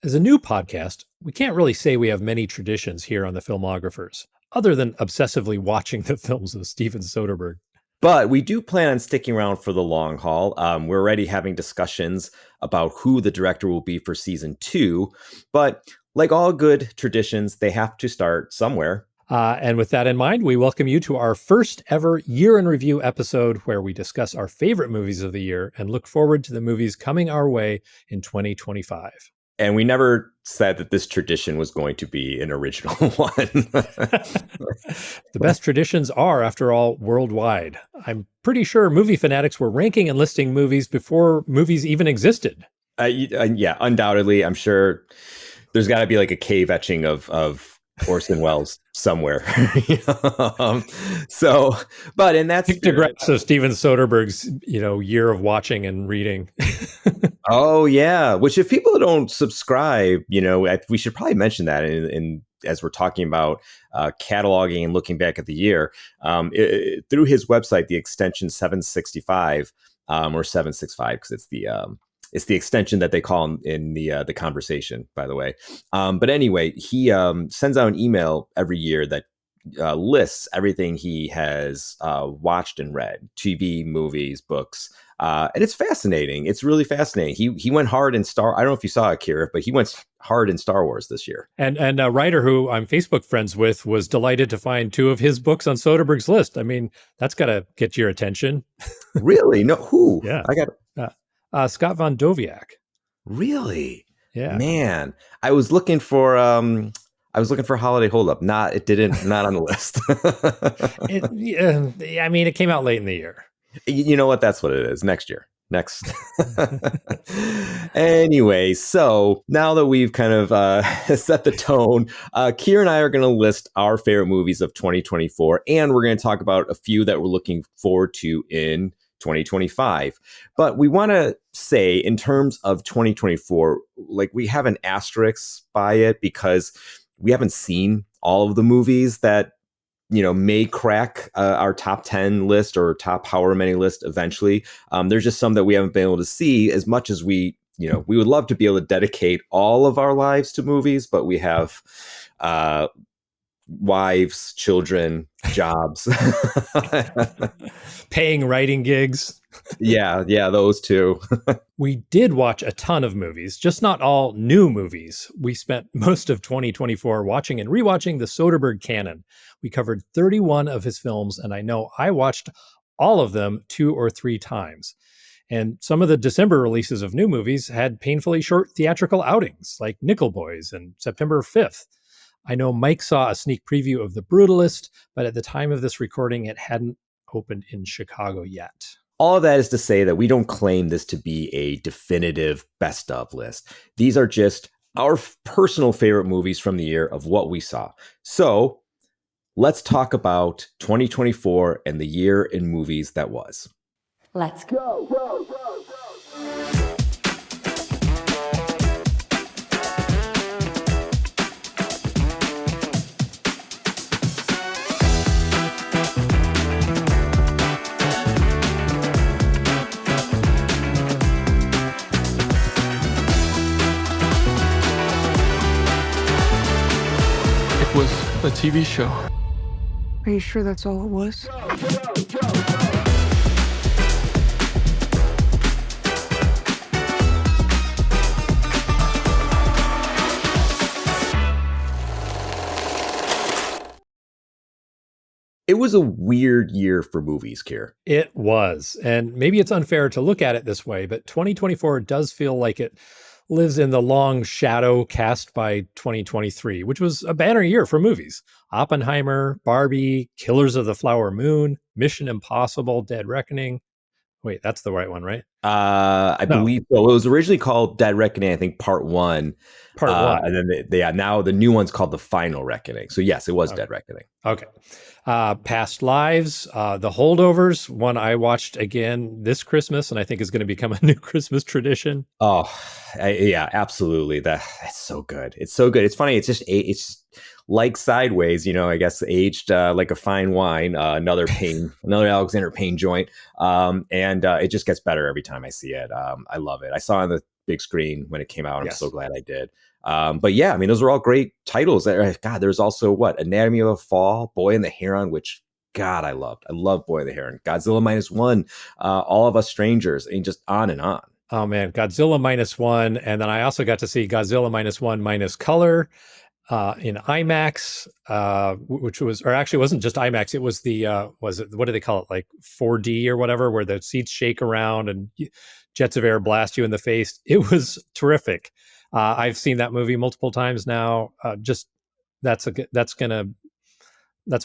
As a new podcast, we can't really say we have many traditions here on the Filmographers, other than obsessively watching the films of Steven Soderbergh. But we do plan on sticking around for the long haul. We're already having discussions about who the director will be for season 2. But like all good traditions, they have to start somewhere. And with that in mind, we welcome you to our first ever year in review episode where we discuss our favorite movies of the year and look forward to the movies coming our way in 2025. And we never said that this tradition was going to be an original one. The best traditions are, after all, worldwide. I'm pretty sure movie fanatics were ranking and listing movies before movies even existed. Yeah, undoubtedly. I'm sure there's got to be like a cave etching of Orson Welles somewhere. And that's pictographs of Steven Soderbergh's, year of watching and reading. Oh yeah, which if people don't subscribe, we should probably mention that in as we're talking about cataloging and looking back at the year, through his website, the extension 765 or 765 because it's the extension that they call in the conversation, by the way. But anyway, he sends out an email every year that lists everything he has watched and read, TV, movies, books. And it's fascinating. It's really fascinating. He went hard in I don't know if you saw it, Keir, but he went hard in Star Wars this year. And a writer who I'm Facebook friends with was delighted to find 2 of his books on Soderbergh's list. I mean, that's got to get your attention. Really? No, who? Yeah. I got Scott Von Doviak. Really? Yeah. Man, I was looking for Holiday Holdup. Not on the list. It came out late in the year. You know what? That's what it is. Next year. Next. Anyway, so now that we've kind of set the tone, Keir and I are going to list our favorite movies of 2024, and we're going to talk about a few that we're looking forward to in 2025. But we want to say, in terms of 2024, like we have an asterisk by it because we haven't seen all of the movies that may crack our top 10 list or top however many list eventually. There's just some that we haven't been able to see as much as we would love to be able to dedicate all of our lives to movies, but we have wives, children, jobs, paying writing gigs. Yeah, those two. We did watch a ton of movies, just not all new movies. We spent most of 2024 watching and rewatching the Soderbergh canon. We covered 31 of his films, and I know I watched all of them 2 or 3 times. And some of the December releases of new movies had painfully short theatrical outings, like Nickel Boys and September 5th. I know Mike saw a sneak preview of The Brutalist, but at the time of this recording, it hadn't opened in Chicago yet. All of that is to say that we don't claim this to be a definitive best of list. These are just our personal favorite movies from the year of what we saw. So let's talk about 2024 and the year in movies that was. Let's go. Was a TV show. Are you sure that's all it was? It was a weird year for movies, Keir. It was. And maybe it's unfair to look at it this way, but 2024 does feel like it lives in the long shadow cast by 2023, which was a banner year for movies. Oppenheimer, Barbie, Killers of the Flower Moon, Mission Impossible, Dead Reckoning. Wait, that's the right one, right? I believe so. It was originally called Dead Reckoning, I think Part 1. Part 1. And then now the new one's called The Final Reckoning. So yes, it was Dead Reckoning. Okay. Past Lives, The Holdovers, one I watched again this Christmas, and I think is going to become a new Christmas tradition. Oh, yeah, absolutely. That's so good. It's so good. It's funny. It's like Sideways, I guess aged like a fine wine, another Alexander Payne joint. And it just gets better every time I see it. I love it. I saw it on the big screen when it came out. I'm so glad I did. But yeah, I mean, those are all great titles. God, there's also Anatomy of a Fall, Boy and the Heron, which God, I loved. I love Boy and the Heron, Godzilla Minus One, All of Us Strangers, and just on and on. Oh man, Godzilla Minus One, and then I also got to see Godzilla Minus One minus color in IMAX, which was, or actually wasn't just IMAX. It was was it, what do they call it? Like 4D or whatever, where the seats shake around and jets of air blast you in the face. It was terrific. I've seen that movie multiple times now. That's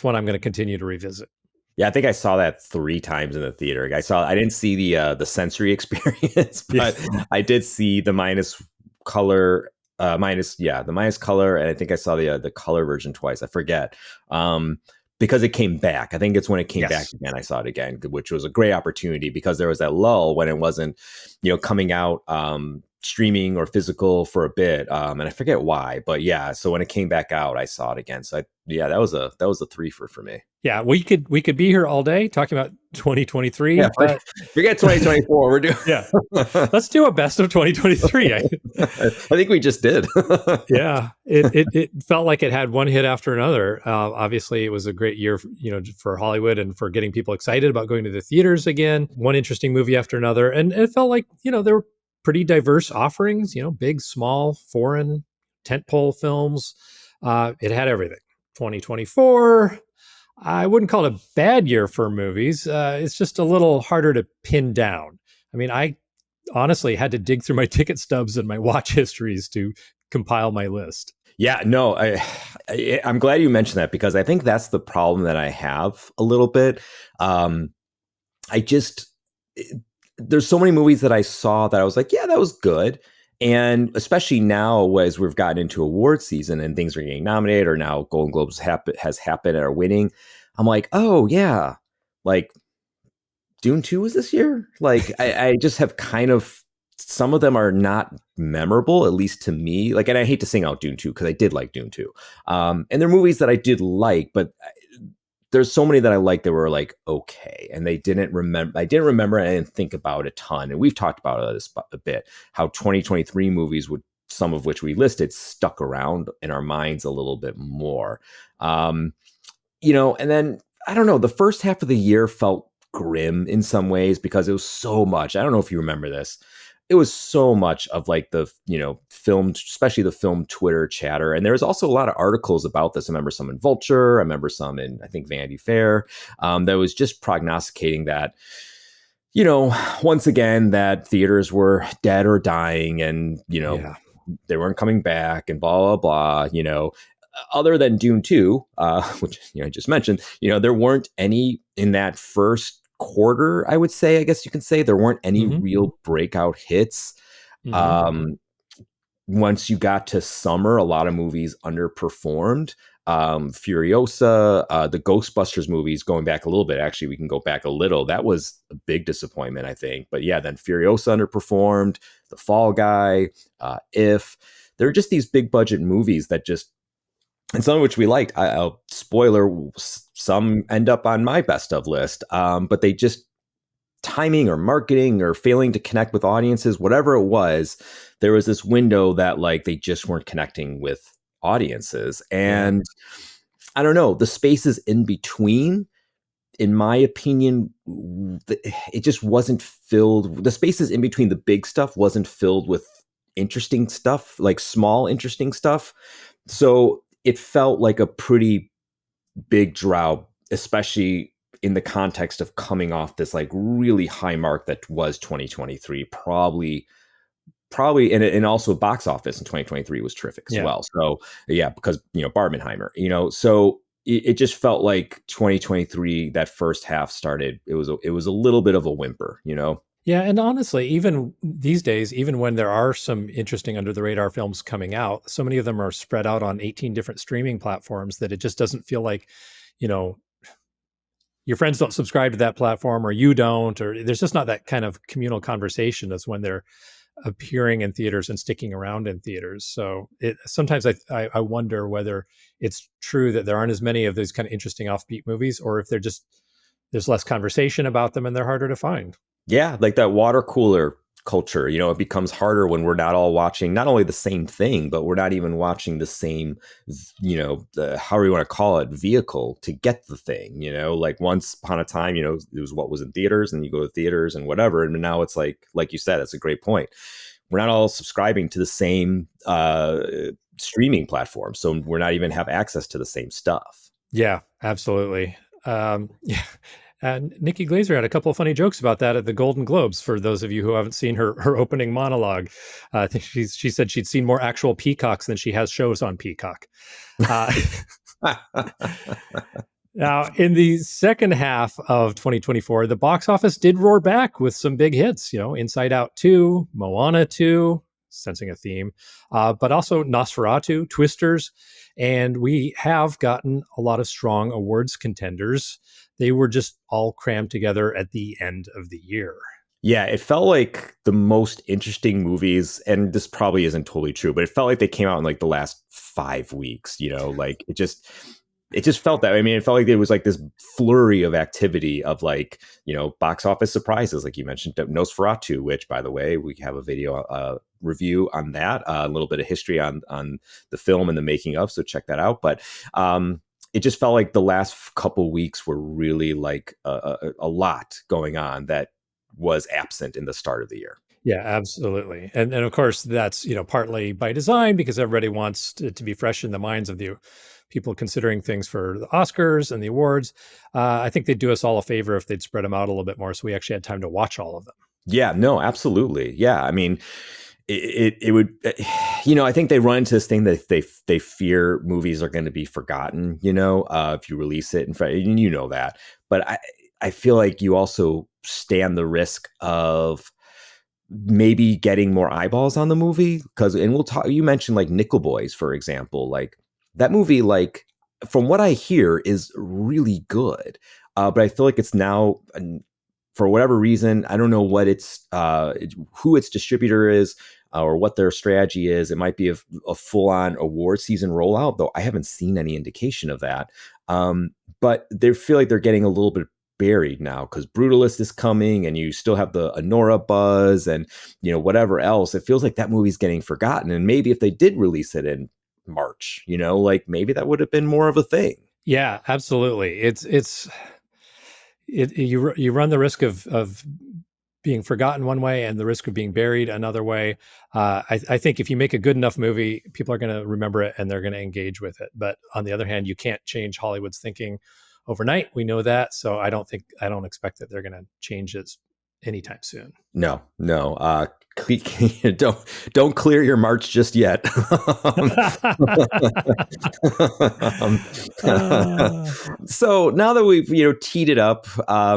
one I'm going to continue to revisit. Yeah, I think I saw that 3 times in the theater. I didn't see the sensory experience, but I did see the minus color, the minus color, and I think I saw the color version twice. I forget. Because it came back. I think it's when it came back again, I saw it again, which was a great opportunity because there was that lull when it wasn't, coming out streaming or physical for a bit. And I forget why, but yeah. So when it came back out, I saw it again. So that was a threefer for me. Yeah, we could be here all day talking about 2023. Yeah, forget 2024. We're doing. Yeah, let's do a best of 2023. I think we just did. Yeah, it felt like it had one hit after another. Obviously, it was a great year, for Hollywood and for getting people excited about going to the theaters again. One interesting movie after another, and it felt like there were pretty diverse offerings. Big, small, foreign, tentpole films. It had everything. 2024. I wouldn't call it a bad year for movies. It's just a little harder to pin down. I mean, I honestly had to dig through my ticket stubs and my watch histories to compile my list. Yeah, no, I'm glad you mentioned that because I think that's the problem that I have a little bit. There's so many movies that I saw that I was like, yeah, that was good. And especially now, as we've gotten into award season and things are getting nominated, or now Golden Globes has happened and are winning, I'm like, oh yeah, like Dune 2 was this year. Like I just have kind of, some of them are not memorable, at least to me. Like, and I hate to sing out Dune 2 because I did like Dune 2, and they're movies that I did like, but there's so many that I like that were like, okay. And I didn't remember, and I didn't think about a ton. And we've talked about this a bit, how 2023 movies some of which we listed, stuck around in our minds a little bit more. And then, I don't know, the first half of the year felt grim in some ways because it was so much. I don't know if you remember this. It was so much of like the, film, especially the film Twitter chatter. And there was also a lot of articles about this. I remember some in Vulture. I remember some in, I think, Vanity Fair, that was just prognosticating that, once again, that theaters were dead or dying and, they weren't coming back and blah, blah, blah, other than Dune 2, which, I just mentioned, there weren't any in that first quarter, I would say. I guess you can say there weren't any real breakout hits. Once you got to summer, a lot of movies underperformed. Furiosa, the Ghostbusters movies, going back a little bit, actually, we can go back a little. That was a big disappointment, I think. But yeah, then Furiosa underperformed, The Fall Guy, If. There are just these big budget movies that just, and some of which we liked. Spoiler, some end up on my best of list, but they just, timing or marketing or failing to connect with audiences, whatever it was, there was this window that like they just weren't connecting with audiences. And I don't know, the spaces in between, in my opinion, it just wasn't filled. The spaces in between the big stuff wasn't filled with interesting stuff, like small, interesting stuff. So it felt like a pretty big drought, especially in the context of coming off this like really high mark that was 2023, probably, and also box office in 2023 was terrific as well. So yeah, because, Barbenheimer, so it just felt like 2023, that first half started, it was a little bit of a whimper, Yeah, and honestly, even these days, even when there are some interesting under the radar films coming out, so many of them are spread out on 18 different streaming platforms that it just doesn't feel like, your friends don't subscribe to that platform, or you don't, or there's just not that kind of communal conversation as when they're appearing in theaters and sticking around in theaters. So sometimes I wonder whether it's true that there aren't as many of these kind of interesting offbeat movies, or if there's less conversation about them and they're harder to find. Yeah, like that water cooler culture. It becomes harder when we're not all watching not only the same thing, but we're not even watching the same, however you want to call it, vehicle to get the thing. Like once upon a time, it was what was in theaters, and you go to theaters and whatever. And now it's like you said, that's a great point. We're not all subscribing to the same streaming platform, so we're not even have access to the same stuff. Yeah, absolutely. Yeah. And Nikki Glaser had a couple of funny jokes about that at the Golden Globes. For those of you who haven't seen her opening monologue, I think she said she'd seen more actual peacocks than she has shows on Peacock. Now, in the second half of 2024, the box office did roar back with some big hits. Inside Out 2, Moana 2, sensing a theme, but also Nosferatu, Twisters, and we have gotten a lot of strong awards contenders. They were just all crammed together at the end of the year. Yeah, it felt like the most interesting movies, and this probably isn't totally true, but it felt like they came out in like the last 5 weeks, like it just felt that. I mean, it felt like there was like this flurry of activity of like, box office surprises, like you mentioned, Nosferatu, which, by the way, we have a video review on that, a little bit of history on the film and the making of, so check that out. But it just felt like the last couple weeks were really like a lot going on that was absent in the start of the year. Yeah, absolutely. And of course, that's, partly by design, because everybody wants to be fresh in the minds of the people considering things for the Oscars and the awards. I think they'd do us all a favor if they'd spread them out a little bit more, so we actually had time to watch all of them. Yeah, no, absolutely. Yeah. I mean, it would, I think they run into this thing that they fear movies are going to be forgotten, if you release it and that. But I feel like you also stand the risk of maybe getting more eyeballs on the movie, and we'll talk, you mentioned like Nickel Boys, for example, like that movie, like from what I hear, is really good. But I feel like it's now, for whatever reason, I don't know what who its distributor is or what their strategy is. It might be a full-on award season rollout, though I haven't seen any indication of that. But they feel like they're getting a little bit buried now because Brutalist is coming, and you still have the Anora buzz and whatever else. It feels like that movie's getting forgotten. And maybe if they did release it in March, like maybe that would have been more of a thing. Yeah, absolutely. You run the risk of being forgotten one way and the risk of being buried another way. I think if you make a good enough movie, people are going to remember it and they're going to engage with it. But on the other hand, you can't change Hollywood's thinking overnight. We know that. So I don't expect that they're going to change it anytime soon. No. Don't clear your March just yet. So now that we've teed it up, I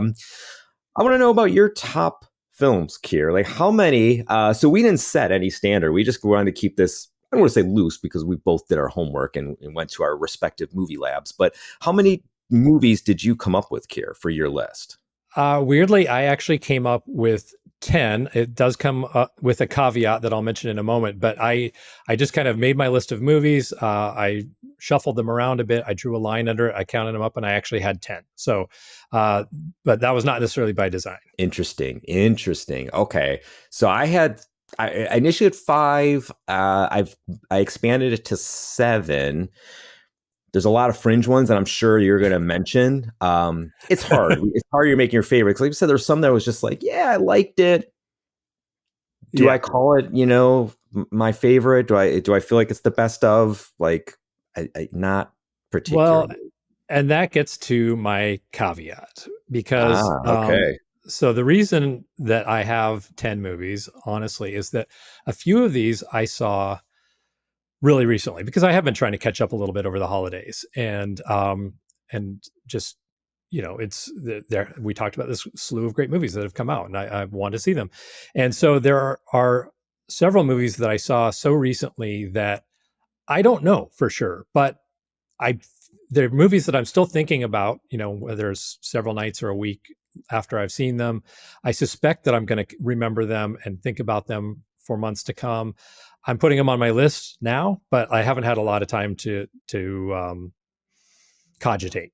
want to know about your top films, Keir. Like how many? So we didn't set any standard. We just wanted to keep this, I don't want to say loose, because we both did our homework and went to our respective movie labs. But how many movies did you come up with, Keir, for your list? Weirdly, I actually came up with 10. It does come up with a caveat that I'll mention in a moment, but I just kind of made my list of movies. I shuffled them around a bit. I drew a line under it. I counted them up, and I actually had 10. So, but that was not necessarily by design. Interesting. Okay. So I initially had 5. I expanded it to 7. There's a lot of fringe ones that I'm sure you're going to mention. It's hard. It's hard. You're making your favorites. Like I said, there's some that was just like, yeah, I liked it. Do I call it, my favorite? Do I feel like it's the best of? Like, I not particularly. Well, and that gets to my caveat because, okay. So the reason that I have 10 movies, honestly, is that a few of these I saw really recently, because I have been trying to catch up a little bit over the holidays, and just it's there. We talked about this slew of great movies that have come out, and I want to see them, and so there are several movies that I saw so recently that I don't know for sure, but they're movies that I'm still thinking about. Whether it's several nights or a week after I've seen them, I suspect that I'm going to remember them and think about them for months to come. I'm putting them on my list now, but I haven't had a lot of time to cogitate.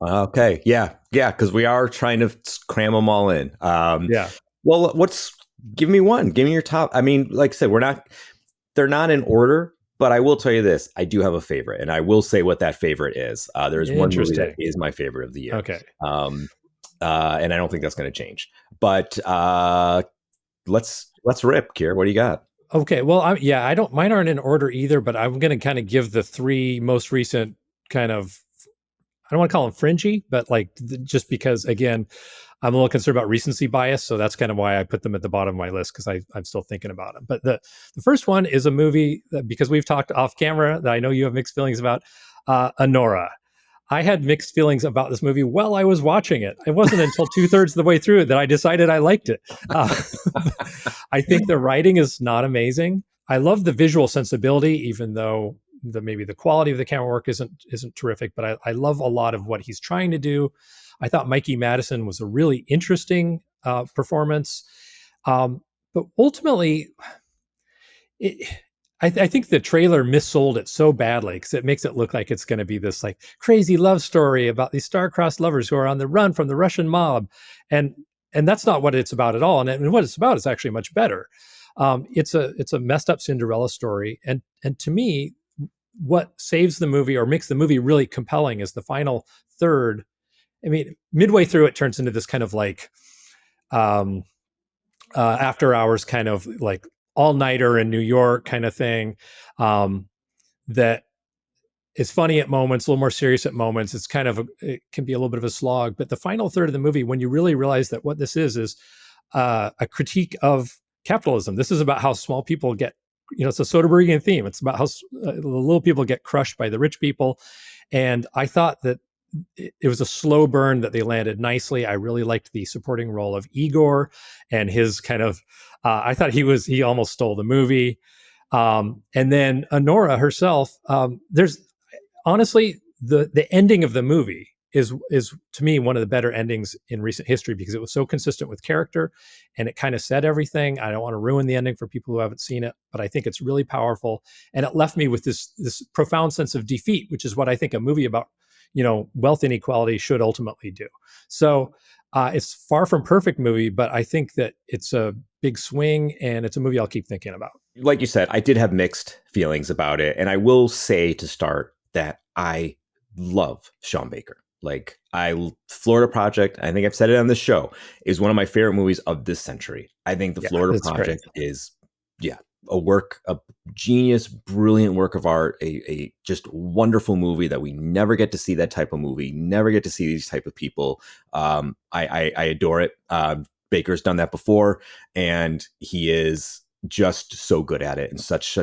Okay. Yeah. Because we are trying to cram them all in. Yeah. Well, what's Give me one. Give me your top. I mean, like I said, they're not in order, but I will tell you this. I do have a favorite, and I will say what that favorite is. There's one movie that Interesting. is my favorite of the year. Okay. And I don't think that's going to change. But let's rip, Keir. What do you got? Okay. Well, I don't, mine aren't in order either, but I'm going to kind of give the three most recent kind of, I don't want to call them fringy, but like just because, again, I'm a little concerned about recency bias. So that's kind of why I put them at the bottom of my list, because I'm still thinking about them. But the first one is a movie that, because we've talked off camera, that I know you have mixed feelings about, Anora. I had mixed feelings about this movie while I was watching it. It wasn't until 2/3 of the way through it that I decided I liked it. I think the writing is not amazing. I love the visual sensibility, even though maybe the quality of the camera work isn't terrific. But I love a lot of what he's trying to do. I thought Mikey Madison was a really interesting performance, but ultimately, I think the trailer missold it so badly because it makes it look like it's going to be this like crazy love story about these star-crossed lovers who are on the run from the Russian mob, and that's not what it's about at all. And what it's about is actually much better. It's a messed up Cinderella story, and to me, what saves the movie or makes the movie really compelling is the final third. I mean, midway through, it turns into this kind of like after hours kind of like all-nighter in New York kind of thing, that is funny at moments, a little more serious at moments. It can be a little bit of a slog. But the final third of the movie, when you really realize that what this is a critique of capitalism. This is about how small people get, it's a Soderberghian theme. It's about how the little people get crushed by the rich people. And I thought that it was a slow burn that they landed nicely. I really liked the supporting role of Igor and his kind of, I thought he almost stole the movie. And then Anora herself, there's honestly, the ending of the movie is to me one of the better endings in recent history because it was so consistent with character and it kind of said everything. I don't want to ruin the ending for people who haven't seen it, but I think it's really powerful. And it left me with this profound sense of defeat, which is what I think a movie about, wealth inequality should ultimately do. So it's far from perfect movie, but I think that it's a big swing and it's a movie I'll keep thinking about. Like you said, I did have mixed feelings about it. And I will say to start that I love Sean Baker. Like Florida Project, I think I've said it on this show, is one of my favorite movies of this century. I think the Florida Project is, a genius, brilliant work of art, a just wonderful movie that we never get to see that type of movie, never get to see these type of people. I adore it. Baker's done that before, and he is just so good at it and such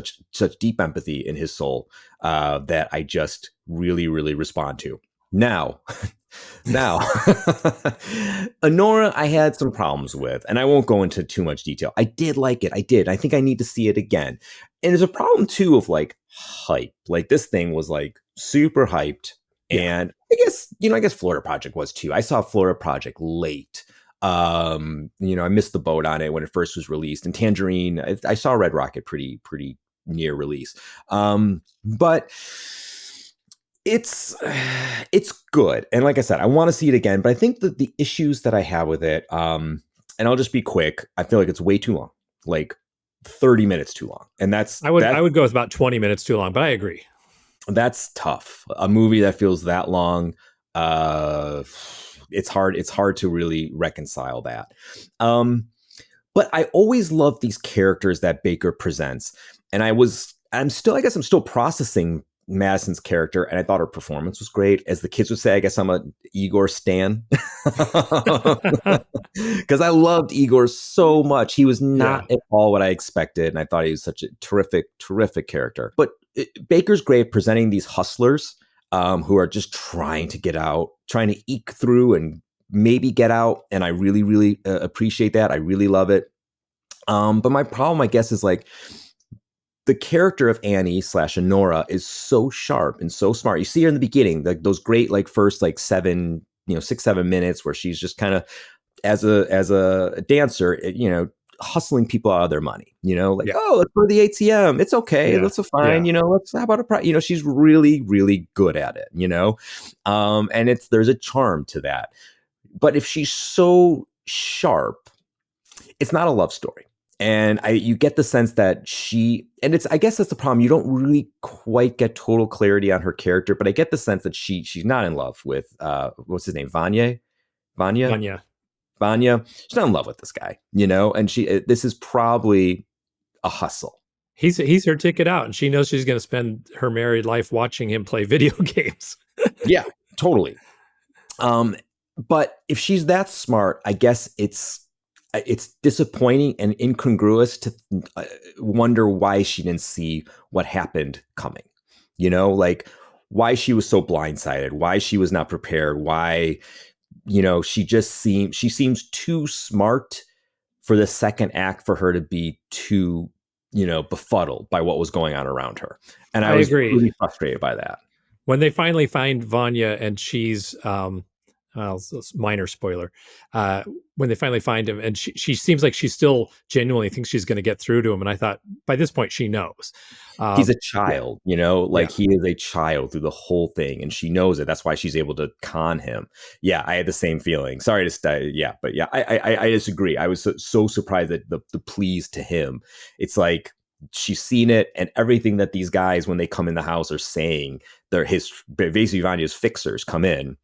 deep empathy in his soul that I just really, really respond to. Now, Anora, I had some problems with, and I won't go into too much detail. I did like it. I did. I think I need to see it again. And there's a problem too of like hype. Like this thing was like super hyped. Yeah. And I guess Florida Project was too. I saw Florida Project late. I missed the boat on it when it first was released. And Tangerine, I saw Red Rocket pretty near release. But it's good. And like I said, I want to see it again, but I think that the issues that I have with it, and I'll just be quick. I feel like it's way too long, like 30 minutes too long. And I would go with about 20 minutes too long, but I agree. That's tough. A movie that feels that long, it's hard to really reconcile that. But I always love these characters that Baker presents. And I'm still processing Madison's character, and I thought her performance was great. As the kids would say, I guess I'm a Igor stan because I loved Igor so much. He was not at all what I expected, and I thought he was such a terrific character. But Baker's great at presenting these hustlers who are just trying to get out, trying to eke through and maybe get out, and I really, really appreciate that. I really love it. But my problem, I guess, is like, the character of Annie / Anora is so sharp and so smart. You see her in the beginning, like those great, like first, like 6-7 minutes where she's just kind of as a dancer, hustling people out of their money, oh, let's go to the ATM. It's okay. Yeah. That's fine. Yeah. How about she's really, really good at it, and there's a charm to that. But if she's so sharp, it's not a love story. And you get the sense that I guess that's the problem. You don't really quite get total clarity on her character, but I get the sense that she's not in love with, what's his name? Vanya? Vanya. She's not in love with this guy, and this is probably a hustle. He's her ticket out, and she knows she's going to spend her married life watching him play video games. Yeah, totally. But if she's that smart, I guess it's disappointing and incongruous to wonder why she didn't see what happened coming. Like why she was so blindsided, why she was not prepared, why she seems too smart for the second act for her to be too befuddled by what was going on around her. And I was agree. Really frustrated by that. When they finally find Vanya and she's minor spoiler, when they finally find him and she seems like she still genuinely thinks she's going to get through to him, and I thought by this point she knows. He's a child, He is a child through the whole thing, and she knows it. That's why she's able to con him. Yeah, I had the same feeling. Sorry to stay. Yeah, but yeah, I disagree. I was so surprised that the pleas to him. It's like she's seen it, and everything that these guys when they come in the house are saying, they're basically Vanya's fixers come in.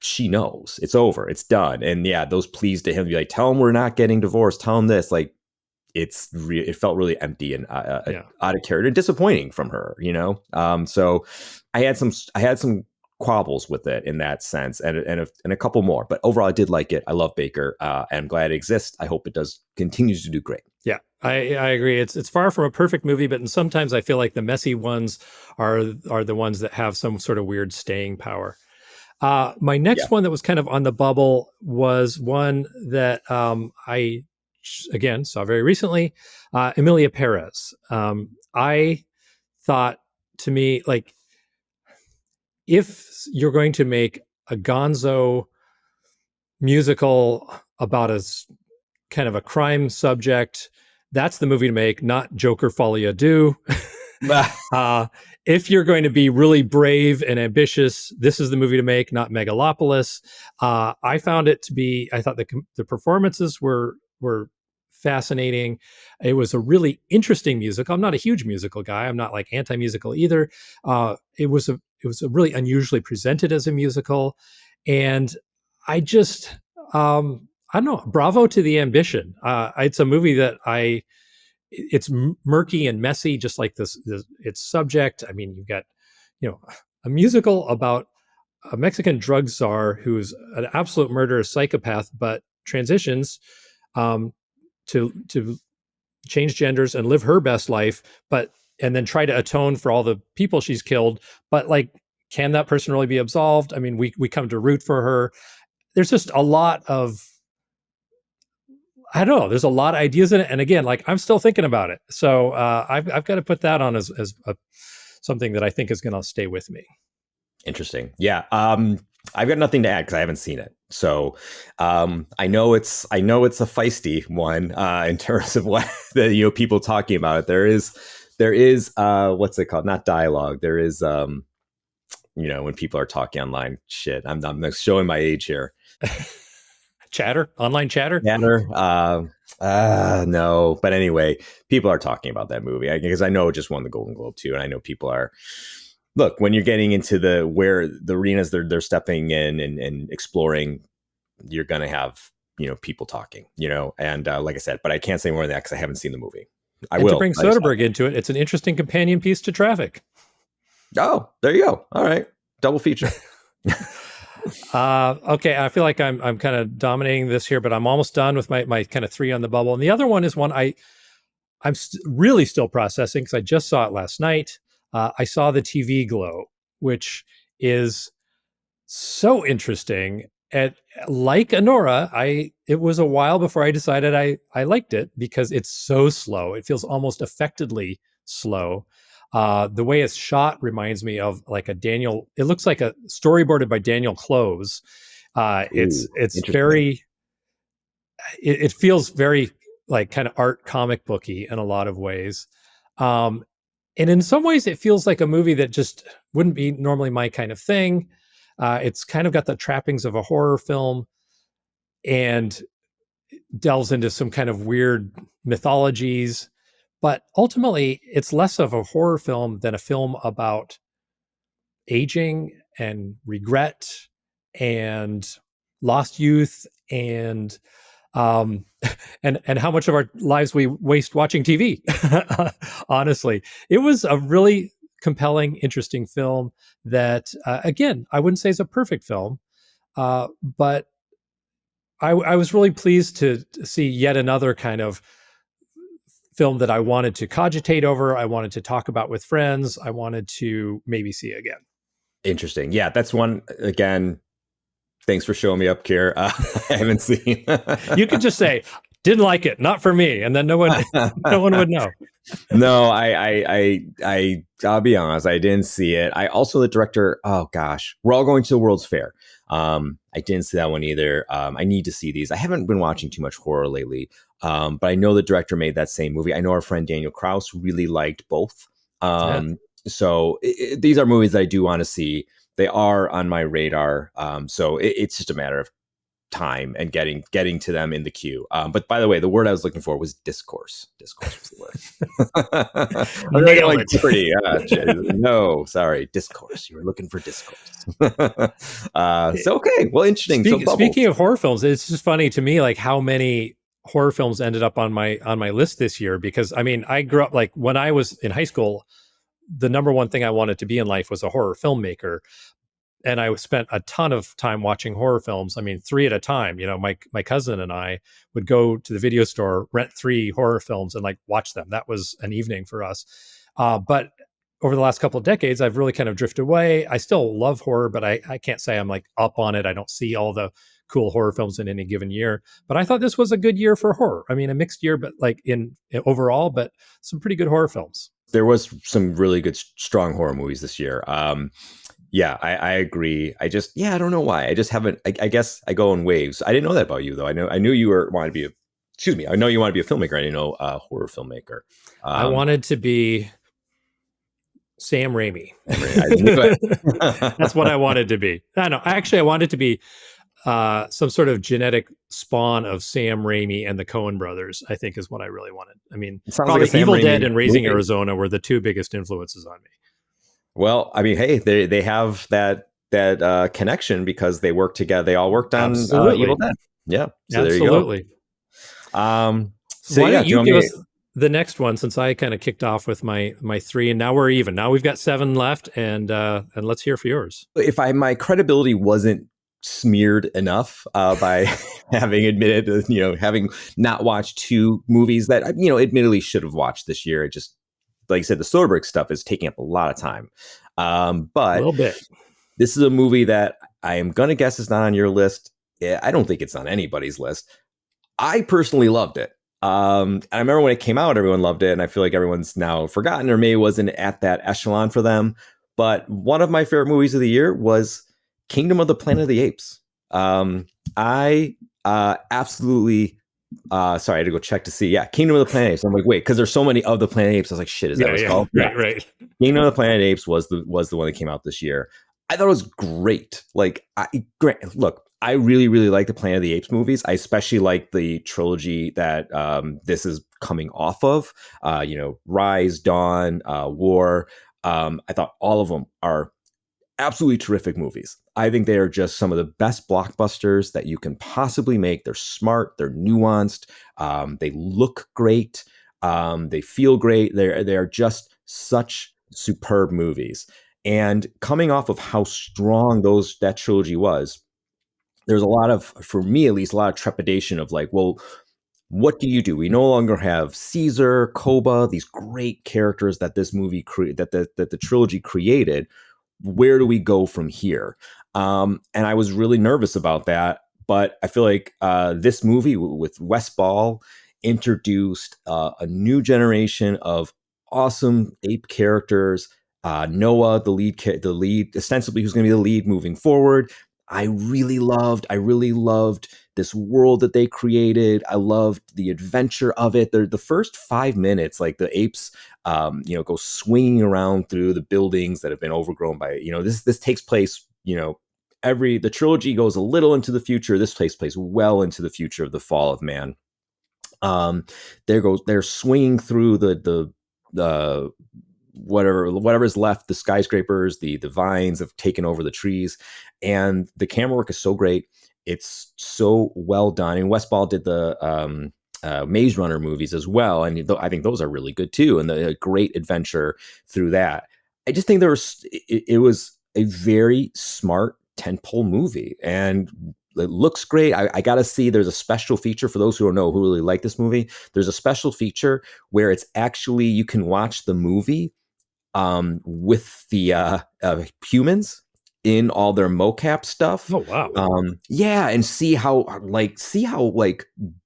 She knows it's over, it's done, and yeah, those pleas to him, be like, tell him we're not getting divorced, tell him this, like it felt really empty and out of character, disappointing from her, so I had some quabbles with it in that sense, and a couple more, but overall I did like it. I love Baker, and I'm glad it exists. I hope it continues to do great. Yeah, I agree. It's far from a perfect movie, but sometimes I feel like the messy ones are the ones that have some sort of weird staying power. My next one that was kind of on the bubble was one that I, again, saw very recently, Emilia Pérez. I thought, to me, like, if you're going to make a gonzo musical about kind of a crime subject, that's the movie to make, not Joker Folie à Deux. If you're going to be really brave and ambitious, this is the movie to make, not Megalopolis. I found it to be, I thought the performances were fascinating. It was a really interesting musical. I'm not a huge musical guy. I'm not like anti-musical either. It was a really unusually presented as a musical. And I just, I don't know, bravo to the ambition. It's a movie that it's murky and messy, just like this its subject. I mean, you've got, a musical about a Mexican drug czar who's an absolute murderous psychopath, but transitions to change genders and live her best life, and then try to atone for all the people she's killed. But like, can that person really be absolved? I mean, we come to root for her. There's just a lot of, I don't know. There's a lot of ideas in it, and again, like, I'm still thinking about it. So I've got to put that on as something that I think is going to stay with me. Interesting. Yeah. I've got nothing to add because I haven't seen it. So I know it's a feisty one in terms of what the people talking about it. There is what's it called? Not dialogue. There is when people are talking online. Shit, I'm showing my age here. Chatter, online chatter. No, but anyway, people are talking about that movie because I know it just won the Golden Globe too, and I know people are. Look, when you're getting into the arenas they're stepping in and exploring, you're gonna have people talking, and like I said, but I can't say more than that because I haven't seen the movie. To bring Soderbergh into it, it's an interesting companion piece to Traffic. Oh, there you go. All right, double feature. Okay, I feel like I'm kind of dominating this here, but I'm almost done with my kind of three on the bubble. And the other one is one I'm really still processing because I just saw it last night. I saw The TV Glow, which is so interesting. And like Anora, it was a while before I decided I liked it because it's so slow. It feels almost affectedly slow. The way it's shot reminds me of like it looks like a storyboarded by Daniel Clowes. It's very, it feels very like kind of art comic booky in a lot of ways. And in some ways it feels like a movie that just wouldn't be normally my kind of thing. It's kind of got the trappings of a horror film, and delves into some kind of weird mythologies, but ultimately it's less of a horror film than a film about aging and regret and lost youth and um and how much of our lives we waste watching TV. Honestly, it was a really compelling, interesting film that again, I wouldn't say is a perfect film, but I was really pleased to see yet another kind of film that I wanted to cogitate over, I wanted to talk about with friends, I wanted to maybe see again. Interesting. Yeah, that's one again. Thanks for showing me up, Keir. I haven't seen. You could just say, "Didn't like it, not for me," and then no one would know. No, I'll be honest. I didn't see it. I also the director. Oh gosh, we're all going to the World's Fair. I didn't see that one either. I need to see these. I haven't been watching too much horror lately, but I know the director made that same movie. I know our friend Daniel Krause really liked both. So these are movies that I do want to see. They are on my radar. So it's just a matter of time and getting to them in the queue. But by the way, the word I was looking for was discourse. Discourse was the word. Nailed it. Pretty. No, sorry, discourse. You were looking for discourse. So okay, well, interesting. Speaking of horror films, it's just funny to me like how many horror films ended up on my list this year, because I mean, I grew up like when I was in high school, the number one thing I wanted to be in life was a horror filmmaker. And I spent a ton of time watching horror films. I mean, 3 at a time. You know, my cousin and I would go to the video store, rent 3 horror films, and like watch them. That was an evening for us. But over the last couple of decades, I've really kind of drifted away. I still love horror, but I can't say I'm like up on it. I don't see all the cool horror films in any given year. But I thought this was a good year for horror. I mean, a mixed year, but like in overall, but some pretty good horror films. There was some really good, strong horror movies this year. Yeah, I agree. I don't know why. I just haven't. I guess I go in waves. I didn't know that about you, though. I knew you wanted to be I know you want to be a filmmaker. I didn't know a horror filmmaker. I wanted to be Sam Raimi. I knew it. That's what I wanted to be. I wanted to be some sort of genetic spawn of Sam Raimi and the Coen brothers, I think is what I really wanted. I mean, probably like Evil Dead and Raising Arizona were the 2 biggest influences on me. Well, I mean, hey, they have that connection because they work together. They all worked on Evil Dead. Yeah, so absolutely. There you go. So why don't you give us the next one, since I kind of kicked off with my 3, and now we're even. Now we've got 7 left, and let's hear for yours. If my credibility wasn't smeared enough by having admitted, having not watched 2 movies that admittedly should have watched this year, it just, like I said, the Soderbergh stuff is taking up a lot of time. But a little bit. This is a movie that I am going to guess is not on your list. I don't think it's on anybody's list. I personally loved it. I remember when it came out, everyone loved it. And I feel like everyone's now forgotten or maybe wasn't at that echelon for them. But one of my favorite movies of the year was Kingdom of the Planet of the Apes. I absolutely... sorry, I had to go check to see. Yeah, Kingdom of the Planet of Apes. I'm like, wait, because there's so many of the Planet of Apes. I was like, shit, is that what it's called? Right. Kingdom of the Planet of Apes was the one that came out this year. I thought it was great. Like, look, I really, really like the Planet of the Apes movies. I especially like the trilogy that this is coming off of. Rise, Dawn, War. I thought all of them are absolutely terrific movies. I think they are just some of the best blockbusters that you can possibly make. They're smart, they're nuanced, they look great, they feel great. They're just such superb movies. And coming off of how strong that trilogy was, there's a lot of, for me at least, a lot of trepidation of like, well, what do you do? We no longer have Caesar, Koba, these great characters that this movie that the trilogy created. Where do we go from here? And I was really nervous about that. But I feel like this movie with Wes Ball introduced a new generation of awesome ape characters. Noah, the lead, ostensibly who's going to be the lead moving forward. I really loved this world that they created. I loved the adventure of it. The first 5 minutes, like the apes, go swinging around through the buildings that have been overgrown by, this takes place, the trilogy goes a little into the future. This takes place well into the future of the fall of man. They're swinging through the whatever's left, the skyscrapers, the vines have taken over the trees, and the camera work is so great. It's so well done. And Westball did the Maze Runner movies as well, and I think those are really good too, and a great adventure through that. I just think it was a very smart tentpole movie, and it looks great. I got to see, there's a special feature for those who don't know, who really like this movie. There's a special feature where it's actually, you can watch the movie with the humans in all their mocap stuff. Oh, wow. Yeah, and see how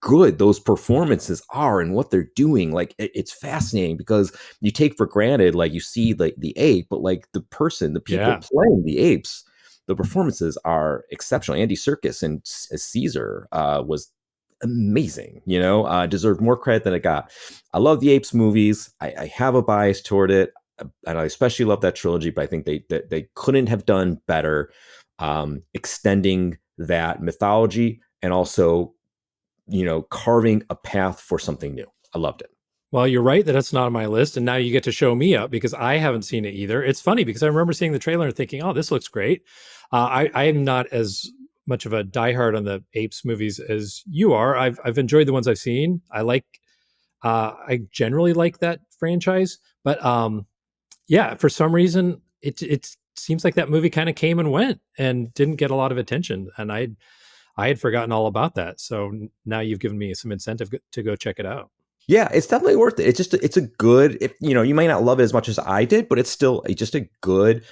good those performances are and what they're doing. Like it's fascinating, because you take for granted, like you see like the ape, but like the people playing the apes, the performances are exceptional. Andy Serkis and Caesar was amazing, deserved more credit than it got. I love the Apes movies. I have a bias toward it, and I especially love that trilogy, but I think they couldn't have done better extending that mythology, and also, carving a path for something new. I loved it. Well, you're right that it's not on my list, and now you get to show me up because I haven't seen it either. It's funny because I remember seeing the trailer and thinking, "Oh, this looks great." I am not as much of a diehard on the Apes movies as you are. I've enjoyed the ones I've seen. I generally like that franchise, but yeah, for some reason it seems like that movie kind of came and went and didn't get a lot of attention, and I had forgotten all about that. So now you've given me some incentive to go check it out. Yeah, it's definitely worth it. It's a good, you might not love it as much as I did, but it's still just a good,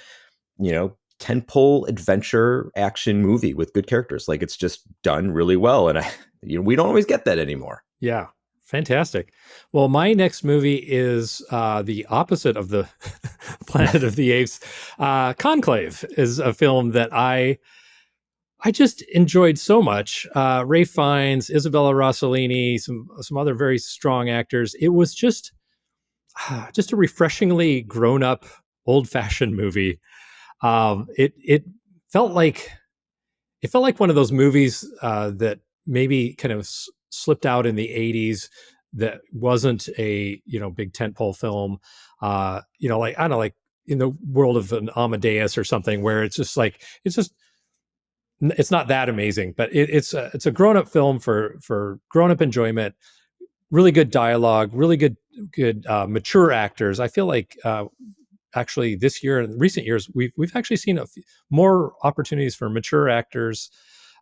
tentpole adventure action movie with good characters. Like, it's just done really well, and we don't always get that anymore. Yeah, fantastic. Well, my next movie is the opposite of the Planet of the Apes. Conclave is a film that I just enjoyed so much. Ray Fiennes, Isabella Rossellini, some other very strong actors. It was just a refreshingly grown up, old fashioned movie. It felt like one of those movies that maybe kind of slipped out in the 80s that wasn't a big tentpole film. Like, I don't know, like in the world of an Amadeus or something, where it's not that amazing, but it's a grown up film for grown up enjoyment. Really good dialogue, really good mature actors. I feel like actually this year and recent years we've actually seen more opportunities for mature actors.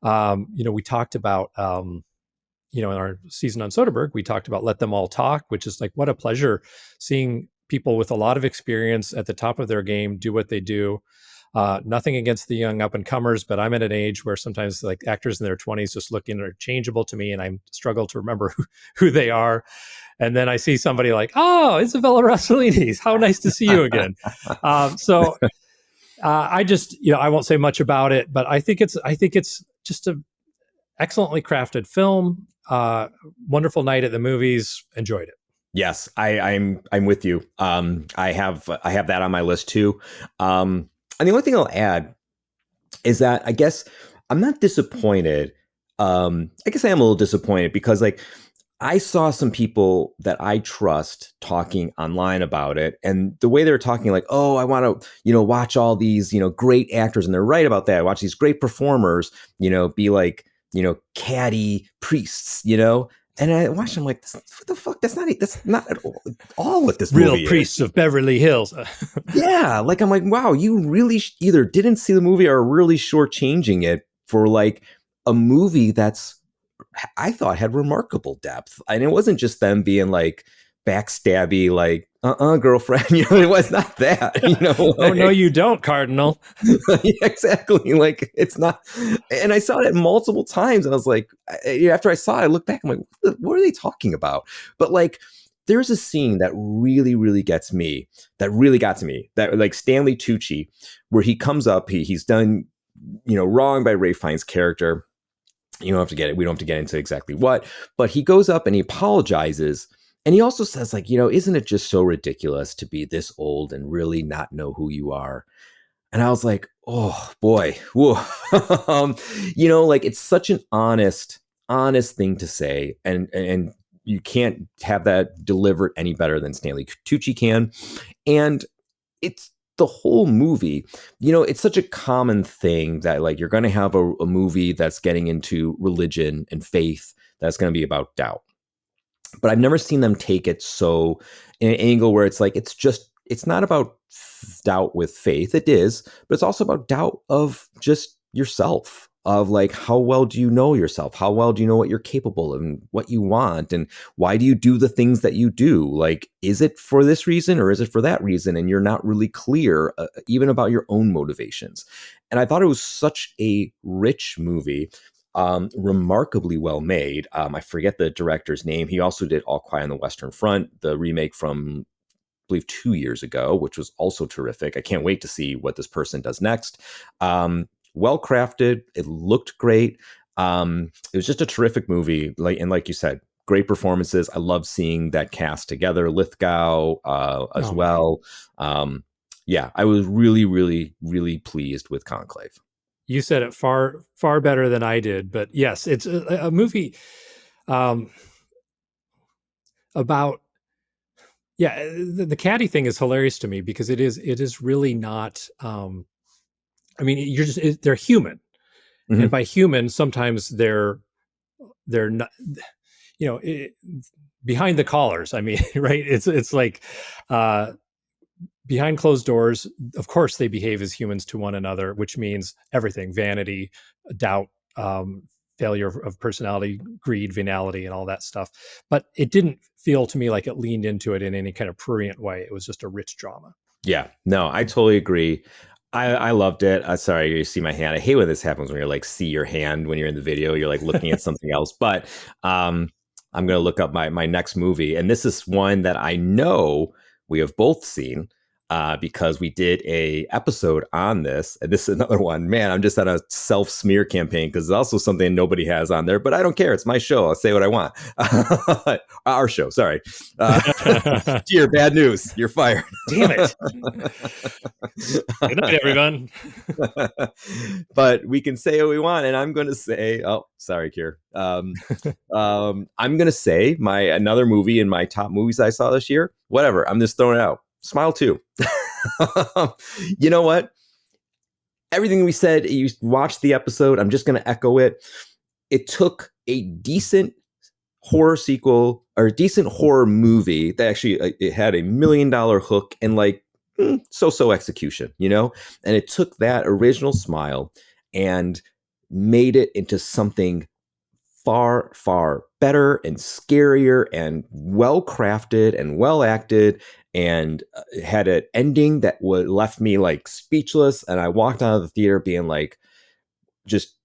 We talked about in our season on Soderbergh, we talked about Let Them All Talk, which is like, what a pleasure seeing people with a lot of experience at the top of their game do what they do. Nothing against the young up and comers, but I'm at an age where sometimes like actors in their 20s just look interchangeable to me, and I struggle to remember who they are. And then I see somebody like, "Oh, Isabella Rossellini, how nice to see you again." So I just, I won't say much about it, but I think it's just a excellently crafted film. Wonderful night at the movies. Enjoyed it. Yes, I'm with you. I have that on my list too. And the only thing I'll add is that I guess I'm not disappointed. I guess I am a little disappointed because, like, I saw some people that I trust talking online about it, and the way they're talking, like, "Oh, I want to, watch all these, great actors," and they're right about that. I watch these great performers, be like, catty priests, And I watched. I'm like, "What the fuck? That's not at all what this Real movie priests is." of Beverly Hills. Yeah, like, I'm like, wow, you really either didn't see the movie or are really shortchanging it for like a movie that's, I thought, had remarkable depth. And it wasn't just them being like backstabby, like, girlfriend. It was not that. Oh, no, you don't, Cardinal. Yeah, exactly. Like, it's not. And I saw it multiple times, and I was like, after I saw it, I looked back, I'm like, what are they talking about? But like, there's a scene that really, really got to me, that like Stanley Tucci, where he comes up, he's done, wrong by Ray Fiennes' character. We don't have to get into exactly what, but he goes up and he apologizes. And he also says, like, isn't it just so ridiculous to be this old and really not know who you are? And I was like, oh boy, whoa. Like, it's such an honest thing to say. And you can't have that delivered any better than Stanley Tucci can. And it's the whole movie, it's such a common thing that like you're going to have a movie that's getting into religion and faith that's going to be about doubt. But I've never seen them take it so in an angle where it's like, it's not about doubt with faith. It is, but it's also about doubt of just yourself, of like, how well do you know yourself? How well do you know what you're capable of and what you want? And why do you do the things that you do? Like, is it for this reason or is it for that reason? And you're not really clear even about your own motivations. And I thought it was such a rich movie. Remarkably well made. I forget the director's name. He also did All Quiet on the Western Front, the remake from, I believe, 2 years ago, which was also terrific. I can't wait to see what this person does next. Well crafted. It looked great. It was just a terrific movie. Like you said, great performances. I love seeing that cast together. Lithgow as well. Yeah, I was really, really, really pleased with Conclave. You said it far, far better than I did, but yes, it's a movie about, the caddy thing is hilarious to me because it is really not, I mean, they're human. Mm-hmm. And by human, sometimes they're not, behind the collars. I mean, right. It's like, behind closed doors, of course, they behave as humans to one another, which means everything: vanity, doubt, failure of personality, greed, venality, and all that stuff. But it didn't feel to me like it leaned into it in any kind of prurient way. It was just a rich drama. Yeah, no, I totally agree. I loved it. Sorry, you see my hand. I hate when this happens when you're like, see your hand when you're in the video, you're like looking at something else. But I'm going to look up my next movie. And this is one that I know we have both seen. Because we did a episode on this, and this is another one. Man, I'm just on a self-smear campaign because it's also something nobody has on there, but I don't care. It's my show. I'll say what I want. Our show, sorry. Dear, bad news. You're fired. Damn it. Good night, everyone. But we can say what we want, and I'm going to say, oh, sorry, Keir. I'm going to say another movie in my top movies I saw this year. Whatever. I'm just throwing it out. Smile 2. You know what? Everything we said, you watched the episode. I'm just going to echo it. It took a decent horror sequel or a decent horror movie that actually it had $1 million hook and like so-so execution, and it took that original Smile and made it into something far, far better and scarier and well crafted and well acted, and had an ending that left me like speechless. And I walked out of the theater being like, just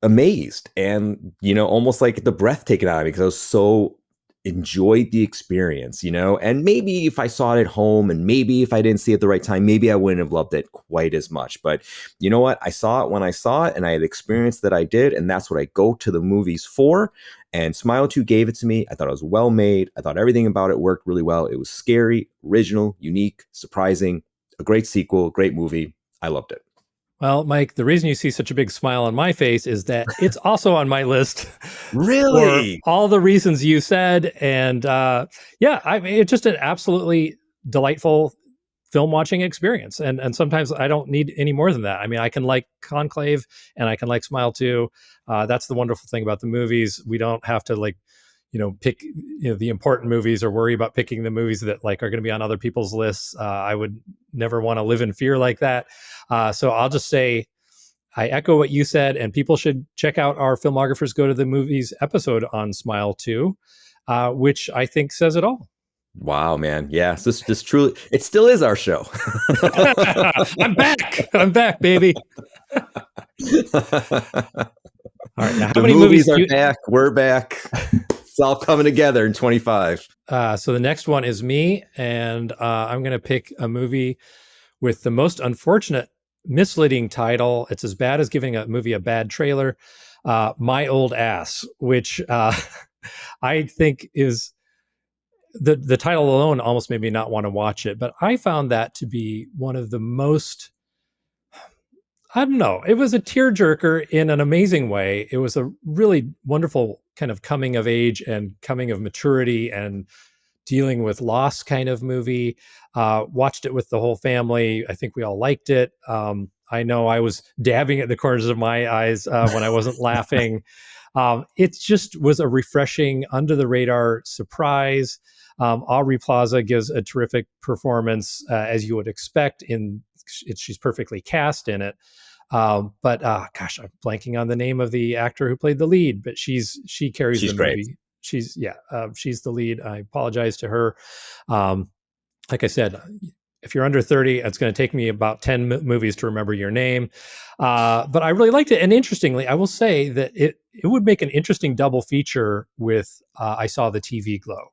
amazed and, almost like the breath taken out of me because I was so enjoyed the experience, and maybe if I saw it at home and maybe if I didn't see it at the right time, maybe I wouldn't have loved it quite as much. But you know what? I saw it when I saw it and I had the experience that I did. And that's what I go to the movies for. And Smile 2 gave it to me. I thought it was well made. I thought everything about it worked really well. It was scary, original, unique, surprising, a great sequel, great movie. I loved it. Well, Mike, the reason you see such a big smile on my face is that it's also on my list. Really? For all the reasons you said. And I mean, it's just an absolutely delightful film watching experience. And sometimes I don't need any more than that. I mean, I can like Conclave and I can like Smile 2. That's the wonderful thing about the movies. We don't have to pick the important movies or worry about picking the movies that like are going to be on other people's lists. I would never want to live in fear like that. So I'll just say I echo what you said, and people should check out our Filmographers Go to the Movies episode on Smile 2, which I think says it all. Wow, man. Yeah, this truly, it still is our show. I'm back, baby. All right, now how many movies are back? We're back. It's all coming together in 25. So the next one is me, and I'm going to pick a movie with the most unfortunate, misleading title. It's as bad as giving a movie a bad trailer. My Old Ass, which I think is the title alone almost made me not want to watch it. But I found that to be one of the most I don't know. It was a tearjerker in an amazing way. It was a really wonderful kind of coming of age and coming of maturity and dealing with loss kind of movie. Watched it with the whole family. I think we all liked it. I know I was dabbing at the corners of my eyes when I wasn't laughing. It just was a refreshing, under the radar surprise. Aubrey Plaza gives a terrific performance, as you would expect. She's perfectly cast in it. But gosh, I'm blanking on the name of the actor who played the lead, but she carries She's the great. movie. She's the lead. I apologize to her. Like I said, if you're under 30, it's going to take me about 10 movies to remember your name. But I really liked it. And interestingly, I will say that it would make an interesting double feature with I Saw the TV Glow.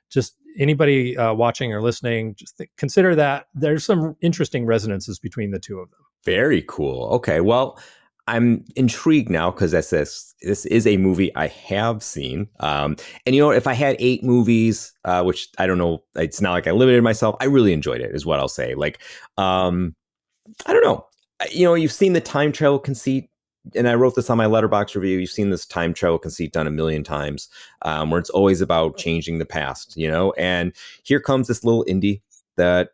Just anybody watching or listening, just consider that there's some interesting resonances between the two of them. Very cool. Okay, well, I'm intrigued now because this is a movie I have seen. And if I had 8 movies, which I don't know, it's not like I limited myself. I really enjoyed it, is what I'll say. Like, I don't know. You've seen the time travel conceit, and I wrote this on my Letterboxd review. You've seen this time travel conceit done a million times, where it's always about changing the past. And here comes this little indie that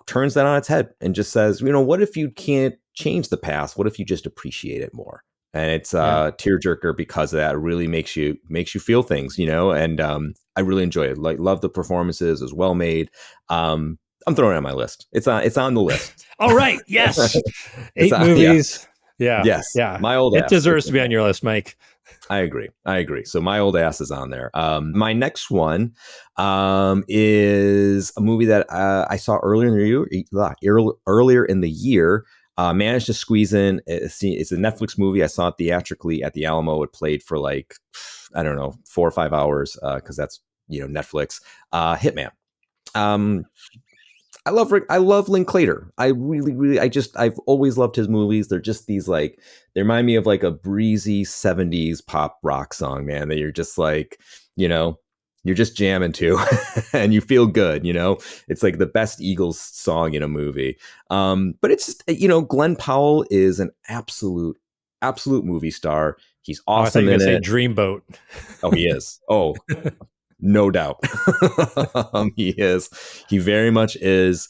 turns that on its head and just says, what if you can't change the past? What if you just appreciate it more? And it's a tearjerker because of that. It really makes you feel things, and I really enjoy it. Like, love the performances, is well made. I'm throwing it on my list. It's on the list. All right. Yes. 8 movies. Yeah. Yes. Yeah. My old It ass. deserves to be on your list, Mike. I agree. So my old ass is on there. My next one is a movie that I saw earlier in the year. Managed to squeeze in. It's a Netflix movie. I saw it theatrically at the Alamo. It played for 4 or 5 hours because that's Netflix. Hitman. I love Linklater. I've always loved his movies. They're just these they remind me of a breezy 70s pop rock song, man, that you're just you're just jamming to and you feel good, It's like the best Eagles song in a movie. But it's Glenn Powell is an absolute movie star. He's awesome in it. Dreamboat. Oh, he is. Oh, no doubt. He is. He very much is.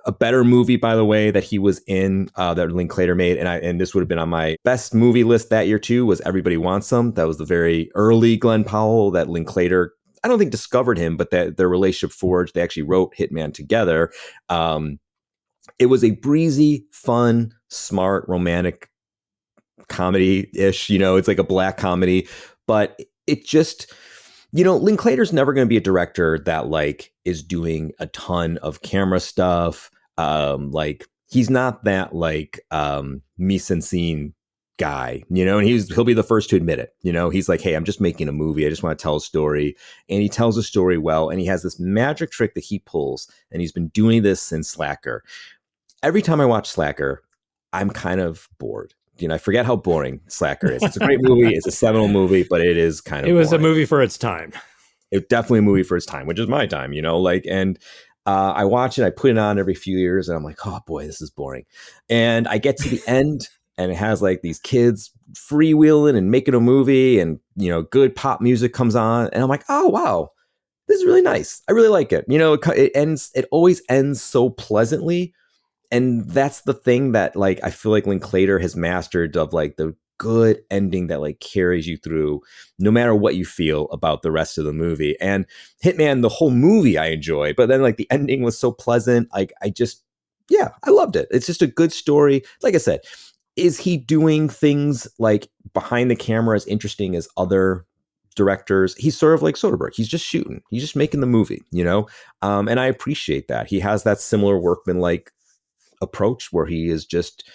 A better movie, by the way, that he was in, that Linklater made, and this would have been on my best movie list that year too, was Everybody Wants Some. That was the very early Glenn Powell that Linklater, I don't think discovered him, but that their relationship forged. They actually wrote Hitman together. It was a breezy, fun, smart, romantic comedy-ish. It's like a black comedy, but it just... Linklater's never going to be a director that is doing a ton of camera stuff. He's not that mise en scene guy, and he'll be the first to admit it. He's like, hey, I'm just making a movie. I just want to tell a story. And he tells a story well. And he has this magic trick that he pulls. And he's been doing this since Slacker. Every time I watch Slacker, I'm kind of bored. I forget how boring Slacker is. It's a great movie. It's a seminal movie, but it is kind of It was boring. a movie for its time. It's definitely a movie for its time, which is my time, and I watch it. I put it on every few years and I'm like, oh boy, this is boring. And I get to the end and it has these kids freewheeling and making a movie and, good pop music comes on. And I'm like, oh, wow, this is really nice. I really like it. It always ends so pleasantly. And that's the thing that I feel like Linklater has mastered, of the good ending that carries you through no matter what you feel about the rest of the movie. And Hitman, the whole movie I enjoy, but then the ending was so pleasant. I loved it. It's just a good story. Like I said, is he doing things behind the camera as interesting as other directors? He's sort of like Soderbergh. He's just shooting. He's just making the movie, and I appreciate that. He has that similar workman-like approach where he is just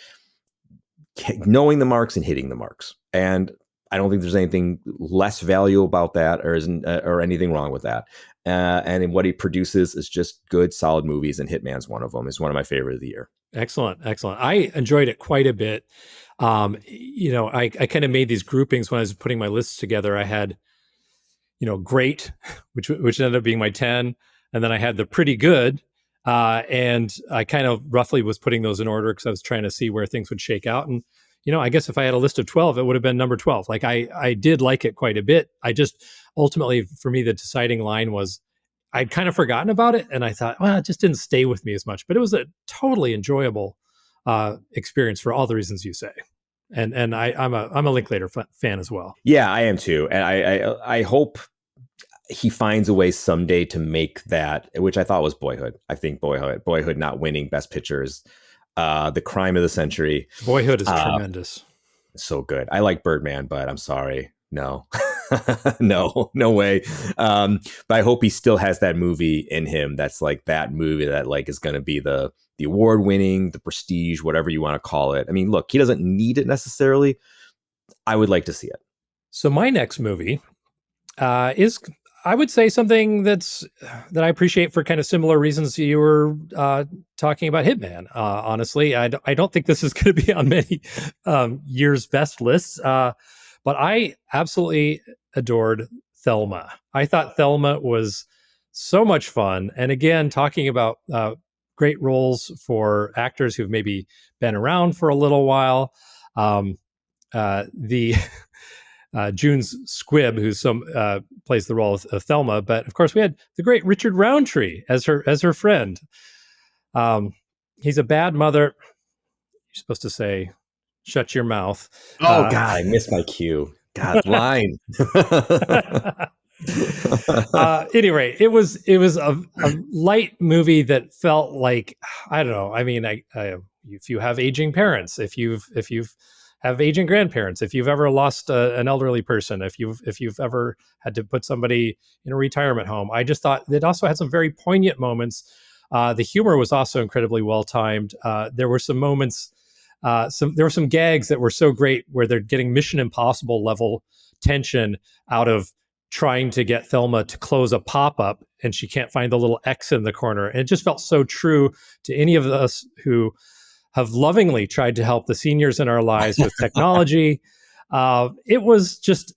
knowing the marks and hitting the marks. And I don't think there's anything less valuable about that or anything wrong with that. And what he produces is just good, solid movies. And Hitman's one of them. It's one of my favorite of the year. Excellent. I enjoyed it quite a bit. I kind of made these groupings when I was putting my lists together. I had, great, which ended up being my 10. And then I had the pretty good, And I kind of roughly was putting those in order because I was trying to see where things would shake out. And, I guess if I had a list of 12, it would have been number 12. Like I did like it quite a bit. I just ultimately, for me, the deciding line was I'd kind of forgotten about it. And I thought, well, it just didn't stay with me as much. But it was a totally enjoyable experience for all the reasons you say. And I'm a Linklater fan as well. Yeah, I am too. And I hope he finds a way someday to make that, which I thought was Boyhood. I think Boyhood not winning Best Picture is the crime of the century. Boyhood is tremendous. So good. I like Birdman, but I'm sorry. No. no way. But I hope he still has that movie in him. That's like that movie that like is going to be the award winning, the prestige, whatever you want to call it. I mean, look, he doesn't need it necessarily. I would like to see it. So my next movie is, I would say, something that I appreciate for kind of similar reasons you were talking about Hitman. Honestly, I don't think this is going to be on many years' best lists, but I absolutely adored Thelma. I thought Thelma was so much fun. And again, talking about great roles for actors who've maybe been around for a little while. The June's Squibb, who plays the role of Thelma, but of course we had the great Richard Roundtree as her friend. He's a bad mother. You're supposed to say, "Shut your mouth." Oh God, I missed my cue. God, line. Anyway, it was a light movie that felt like, I don't know. I mean, if you have aging parents, if you've have aging grandparents, if you've ever lost an elderly person, if you've ever had to put somebody in a retirement home, I just thought it also had some very poignant moments. The humor was also incredibly well timed. There were some moments, there were some gags that were so great where they're getting Mission Impossible level tension out of trying to get Thelma to close a pop-up and she can't find the little X in the corner. And it just felt so true to any of us who have lovingly tried to help the seniors in our lives with technology. It was just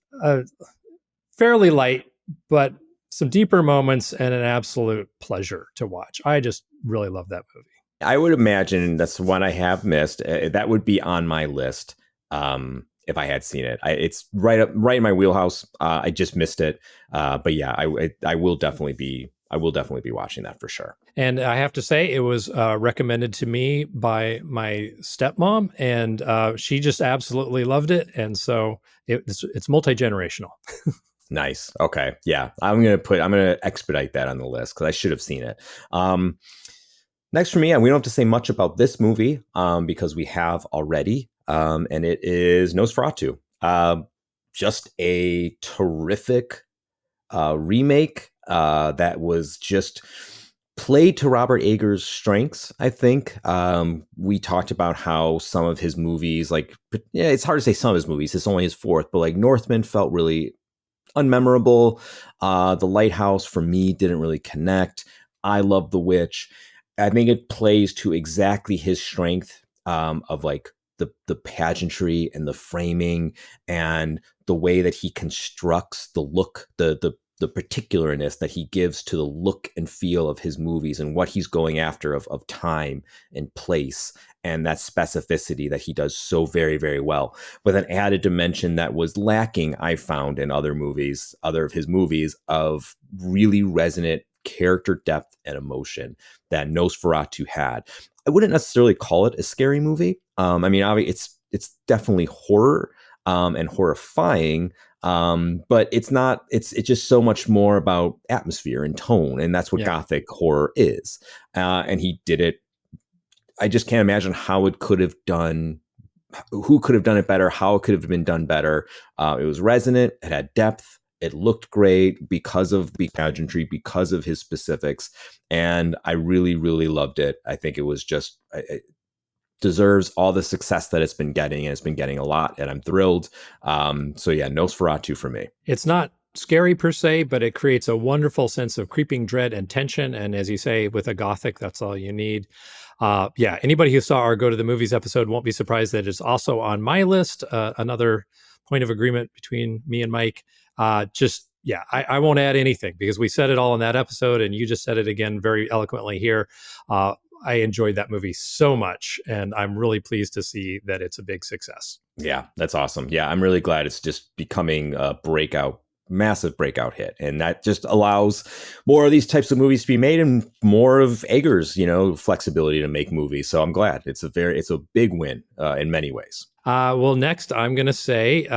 fairly light, but some deeper moments and an absolute pleasure to watch. I just really love that movie. I would imagine that's one I have missed. That would be on my list if I had seen it. It's right in my wheelhouse. I just missed it, but yeah, I will definitely be watching that for sure. And I have to say, it was recommended to me by my stepmom, and she just absolutely loved it. And so it's multi-generational. Nice. Okay. Yeah, I'm gonna expedite that on the list because I should have seen it. Next for me, and we don't have to say much about this movie because we have already, and it is Nosferatu. Just a terrific remake that was just played to Robert Eggers' strengths, I think. We talked about how some of his movies, it's hard to say some of his movies, it's only his fourth, but like Northman felt really unmemorable. The Lighthouse, for me, didn't really connect. I love The Witch. I think it plays to exactly his strength of like the pageantry and the framing and the way that he constructs the look, the particularness that he gives to the look and feel of his movies and what he's going after of time and place and that specificity that he does so very, very well, with an added dimension that was lacking, I found, in other of his movies, of really resonant character depth and emotion that Nosferatu had. I wouldn't necessarily call it a scary movie. I mean, obviously it's definitely horror and horrifying, but it's not. It's just so much more about atmosphere and tone, and that's what Gothic horror is. And he did it. I just can't imagine how it could have done. Who could have done it better? How it could have been done better? It was resonant. It had depth. It looked great because of the pageantry, because of his specifics. And I really, really loved it. I think it was just, it deserves all the success that it's been getting. And it's been getting a lot. And I'm thrilled. So yeah, Nosferatu for me. It's not scary per se, but it creates a wonderful sense of creeping dread and tension. And as you say, with a Gothic, that's all you need. Anybody who saw our Go to the Movies episode won't be surprised that it's also on my list. Another point of agreement between me and Mike. Just yeah, I won't add anything because we said it all in that episode, and you just said it again very eloquently here. I enjoyed that movie so much, and I'm really pleased to see that it's a big success. Yeah, that's awesome. Yeah, I'm really glad it's just becoming a massive breakout hit. And that just allows more of these types of movies to be made and more of Eggers, flexibility to make movies. So I'm glad it's a big win in many ways. Well, next I'm going to say,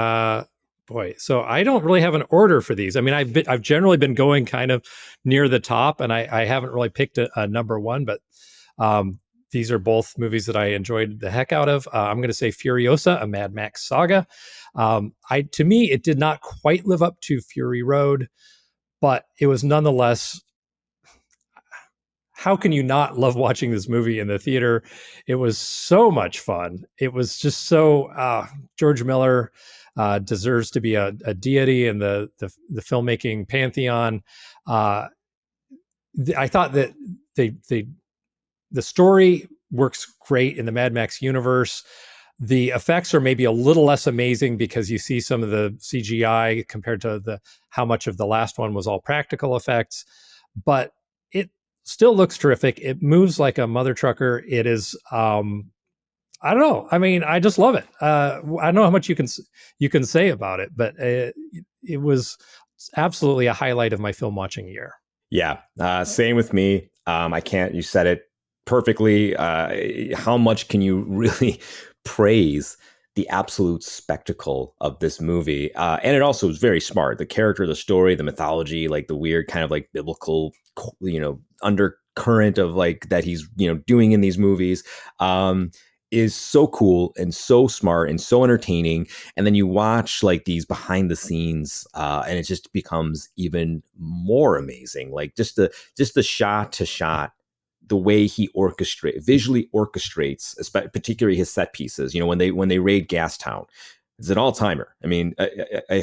boy, so I don't really have an order for these. I mean, I've generally been going kind of near the top, and I haven't really picked a number one, but these are both movies that I enjoyed the heck out of. I'm going to say Furiosa, a Mad Max saga. To me, it did not quite live up to Fury Road, but it was nonetheless. How can you not love watching this movie in the theater? It was so much fun. It was just so George Miller deserves to be a deity in the filmmaking pantheon. I thought that the story works great in the Mad Max universe. The effects are maybe a little less amazing because you see some of the CGI compared to how much of the last one was all practical effects, but it still looks terrific. It moves like a mother trucker. It is, I don't know. I mean, I just love it. I don't know how much you can say about it, but it was absolutely a highlight of my film watching year. Yeah, same with me. You said it perfectly. How much can you really praise the absolute spectacle of this movie? And it also was very smart. The character, the story, the mythology, like the weird kind of like biblical, undercurrent of like that he's, doing in these movies, is so cool and so smart and so entertaining. And then you watch like these behind the scenes, and it just becomes even more amazing. Like just the shot to shot, the way he visually orchestrates, particularly his set pieces. When they raid Gastown, it's an all timer. I mean, I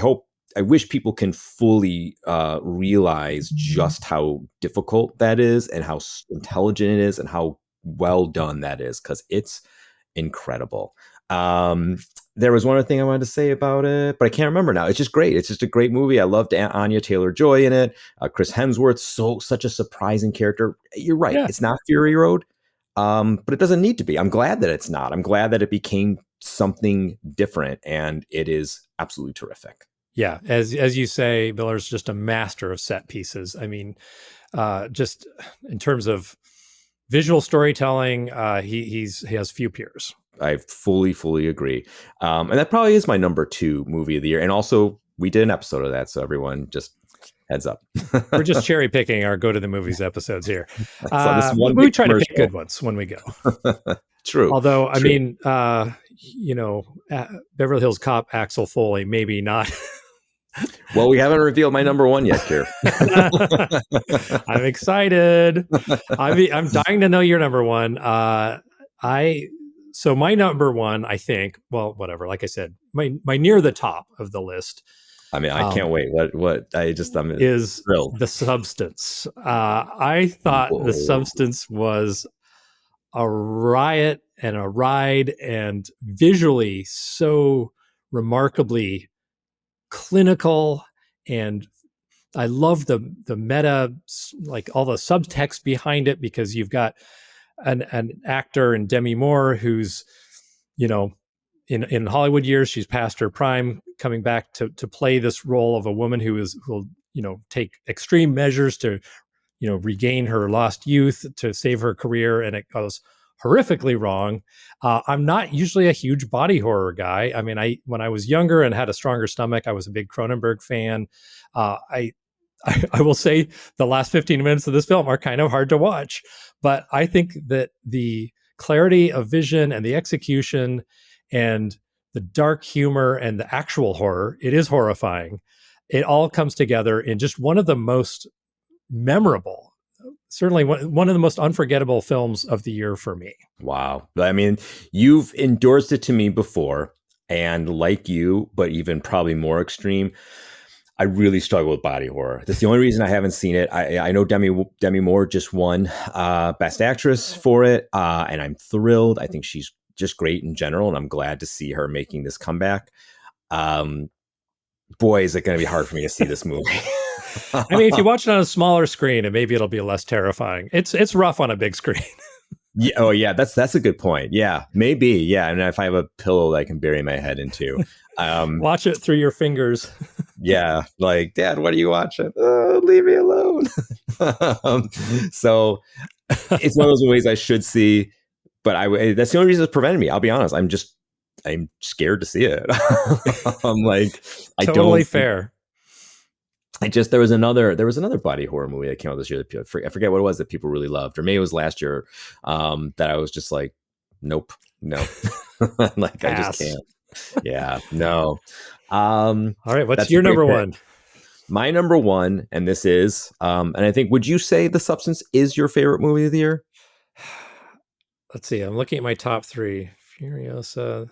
wish people can fully realize just how difficult that is and how intelligent it is and how well done that is, because it's incredible. There was one other thing I wanted to say about it, but I can't remember now. It's just great. It's just a great movie. I loved Anya Taylor-Joy in it. Chris Hemsworth, such a surprising character. You're right. Yeah. It's not Fury Road, but it doesn't need to be. I'm glad that it's not. I'm glad that it became something different, and it is absolutely terrific. Yeah, as you say, Miller's just a master of set pieces. I mean, just in terms of visual storytelling, he has few peers. I fully agree. And that probably is my number 2 movie of the year. And also, we did an episode of that, so everyone just heads up. We're just cherry picking our go to the movies episodes here. We try to pick good ones when we go. True. Although, I mean, Beverly Hills Cop Axel Foley, maybe not. Well, we haven't revealed my number 1 yet, Keir. I'm excited. I'm dying to know your number 1. So my number 1, I think, well, whatever, like I said, my near the top of the list. I mean, I can't wait. I'm is thrilled. The Substance. I thought The Substance was a riot and a ride, and visually so remarkably clinical, and I love the meta, like all the subtext behind it, because you've got an actor in Demi Moore who's, in Hollywood years, she's past her prime, coming back to play this role of a woman who will take extreme measures to regain her lost youth, to save her career, and it goes horrifically wrong. I'm not usually a huge body horror guy. I mean, when I was younger and had a stronger stomach, I was a big Cronenberg fan. I will say the last 15 minutes of this film are kind of hard to watch, but I think that the clarity of vision and the execution and the dark humor and the actual horror, it is horrifying. It all comes together in just one of the most memorable, certainly one of the most unforgettable films of the year for me. Wow. I mean, you've endorsed it to me before, and like you, but even probably more extreme, I really struggle with body horror. That's the only reason I haven't seen it. I know Demi Moore just won Best Actress for it, and I'm thrilled. I think she's just great in general, and I'm glad to see her making this comeback. boy, is it going to be hard for me to see this movie. I mean, if you watch it on a smaller screen, and maybe it'll be less terrifying. It's rough on a big screen. Yeah. Oh, yeah. That's a good point. Yeah, maybe. Yeah. And if I have a pillow that I can bury my head into, Watch it through your fingers. yeah. Like, Dad, what are you watching? Oh, leave me alone. So it's one of those movies I should see, but that's the only reason it's prevented me. I'll be honest. I'm scared to see it. I'm like, Totally fair. There was another body horror movie that came out this year. I forget what it was that people really loved, or maybe it was last year. That I was just like, nope, no, like I just can't. Yeah, no. All right, what's your number one? My number one, and this is, and I think, would you say The Substance is your favorite movie of the year? Let's see. I'm looking at my top three: Furiosa,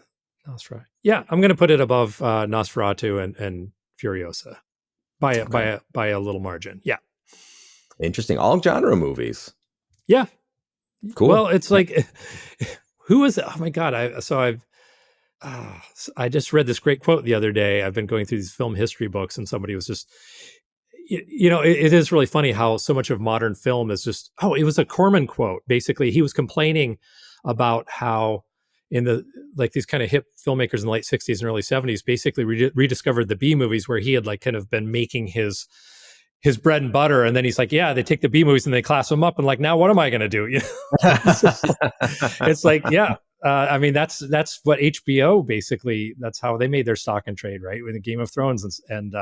Nosferatu. Yeah, I'm going to put it above Nosferatu and Furiosa by a little margin. Yeah. Interesting. All genre movies. Yeah. Cool. Well, it's like, who is it? Oh my God. I just read this great quote the other day. I've been going through these film history books, and somebody was just, it is really funny how so much of modern film is just, it was a Corman quote. Basically, he was complaining about how in these kind of hip filmmakers in the late 60s and early 70s basically rediscovered the B movies, where he had like kind of been making his bread and butter. And then he's like, yeah, they take the B movies and they class them up, and like, now what am I going to do? It's like, yeah. I mean, that's what HBO basically, that's how they made their stock and trade, right? With the Game of Thrones and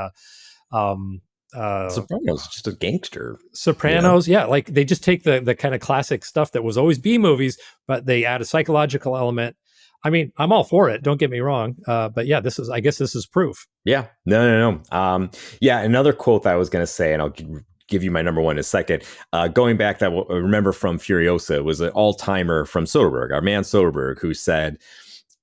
Sopranos, just a gangster. Sopranos, yeah, like they just take the kind of classic stuff that was always B movies, but they add a psychological element. I mean, I'm all for it. Don't get me wrong, but yeah, I guess this is proof. Yeah, no. Yeah, another quote that I was going to say, and I'll give you my number one in a second. Going back, that I remember from Furiosa was an all-timer from Soderbergh, our man Soderbergh, who said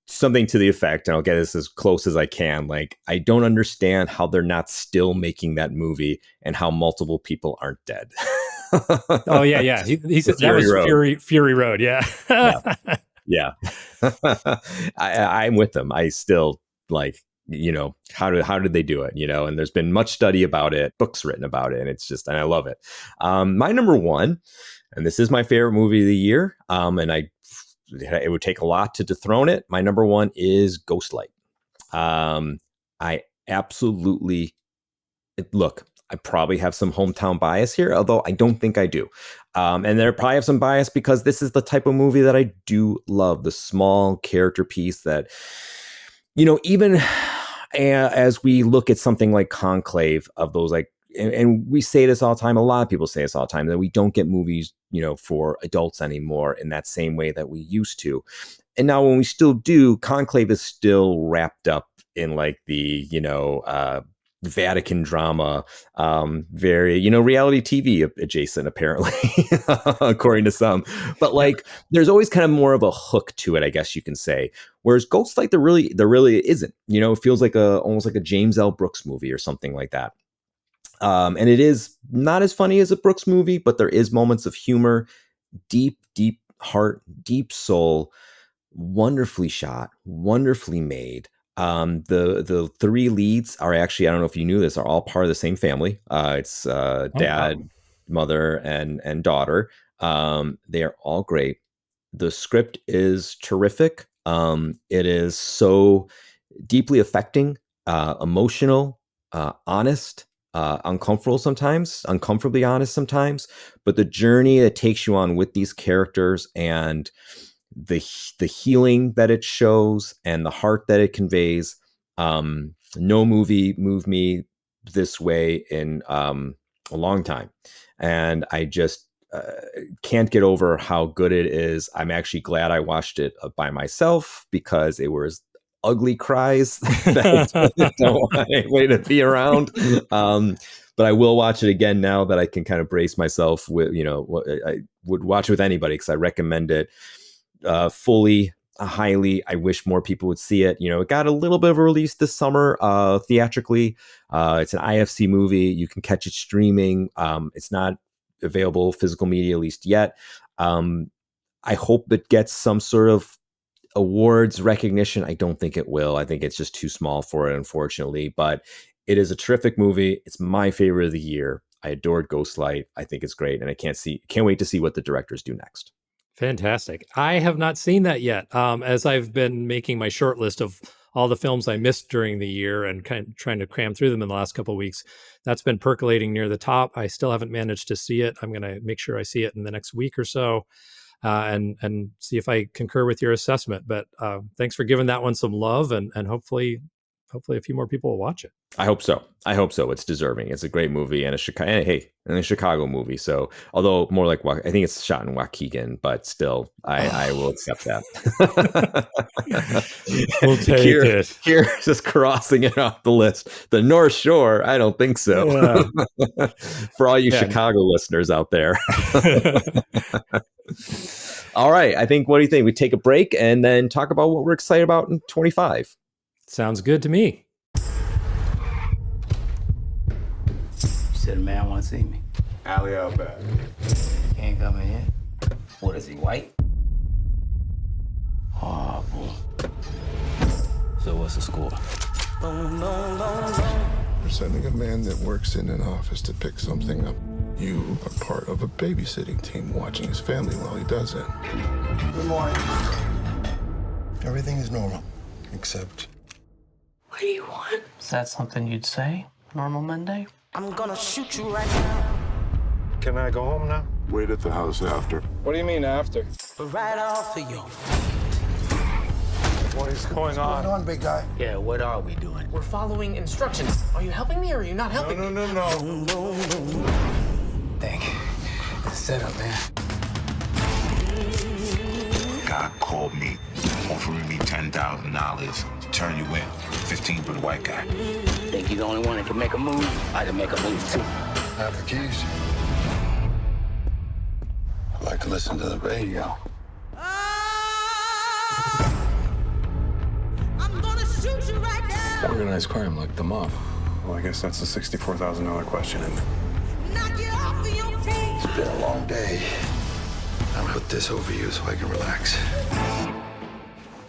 something to the effect, and I'll get this as close as I can, like, I don't understand how they're not still making that movie and how multiple people aren't dead. Oh, yeah. He said that was Fury Road, yeah. Yeah. I'm with them. I still like, how did they do it? And there's been much study about it, books written about it, and it's just, and I love it. My number one, and this is my favorite movie of the year, and it would take a lot to dethrone it. My number one is Ghostlight. I absolutely, look, I probably have some hometown bias here, although I don't think I do. And there probably have some bias because this is the type of movie that I do love, the small character piece that, even as we look at something like Conclave, of those, like, and we say this all the time, a lot of people say this all the time, that we don't get movies, for adults anymore in that same way that we used to. And now when we still do, Conclave is still wrapped up in like the, Vatican drama, very, reality TV adjacent, apparently, according to some. But like, there's always kind of more of a hook to it, I guess you can say. Whereas Ghostlight, there really isn't. It feels like almost like a James L. Brooks movie or something like that. And it is not as funny as a Brooks movie, but there is moments of humor, deep heart, deep soul, wonderfully shot, wonderfully made. The three leads are actually, I don't know if you knew this, are all part of the same family. It's dad, mother, and daughter. They are all great. The script is terrific. It is so deeply affecting, emotional, honest, uncomfortably honest sometimes, but the journey it takes you on with these characters and the healing that it shows and the heart that it conveys. No movie moved me this way in a long time, and I just can't get over how good it is. I'm actually glad I watched it by myself, because it was ugly cries that I don't want anybody to be around. But I will watch it again now that I can kind of brace myself with, I would watch it with anybody, because I recommend it fully, highly. I wish more people would see it. It got a little bit of a release this summer theatrically. It's an IFC movie. You can catch it streaming. It's not available physical media, at least yet. I hope it gets some sort of awards recognition. I don't think it will. I think it's just too small for it, unfortunately. But It is a terrific movie. It's my favorite of the year. I adored Ghostlight. I think it's great, and I can't wait to see what the directors do next. Fantastic. I have not seen that yet. As I've been making my short list of all the films I missed during the year and kind of trying to cram through them in the last couple of weeks, that's been percolating near the top. I still haven't managed to see it. I'm going to make sure I see it in the next week or so, and see if I concur with your assessment. But thanks for giving that one some love, and hopefully a few more people will watch it. I hope so. It's deserving. It's a great movie and a Chicago movie. So, although more like, I think it's shot in Waukegan, but still, I will accept that. We'll take it. Here, just crossing it off the list. The North Shore, I don't think so. Yeah. For all you Chicago listeners out there. All right. What do you think? We take a break and then talk about what we're excited about in 25. Sounds good to me. You said a man wants to see me. Alley out back. He ain't coming in. What is he, white? Oh, boy. So what's the score? We're sending a man that works in an office to pick something up. You are part of a babysitting team watching his family while he does it. Good morning. Everything is normal, except... What do you want? Is that something you'd say? Normal Monday? I'm gonna shoot you right now. Can I go home now? Wait at the house after. What do you mean after? Right off of your What is going on? Come on, big guy. Yeah, what are we doing? We're following instructions. Are you helping me or are you not helping me? No. Thank you. Set up, man. God called me, offering me $10,000 to turn you in. 15 for the white guy. Think you're the only one that can make a move? I can make a move, too. Have the keys. I like to listen to the radio. I'm gonna shoot you right now. Organized crime like the mob. Well, I guess that's a $64,000 question, isn't it? Knock you off of your feet. It's been a long day. I'll put this over you so I can relax.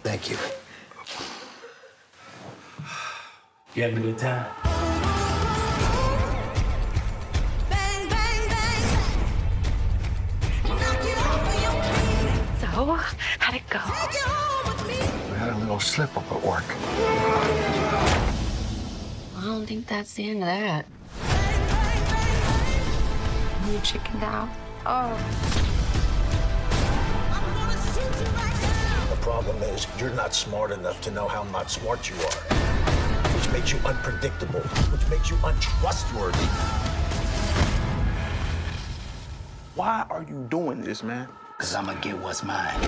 Thank you. You having a good time? Bang, bang, bang. Knock you off of your feet. So, how'd it go? Take you home with me. We had a little slip up at work. I don't think that's the end of that. Bang, bang, bang, bang. You chickened out. Oh. I'm gonna shoot you right now. The problem is you're not smart enough to know how not smart you are, which makes you unpredictable, which makes you untrustworthy. Why are you doing this, man? Because I'm going to get what's mine.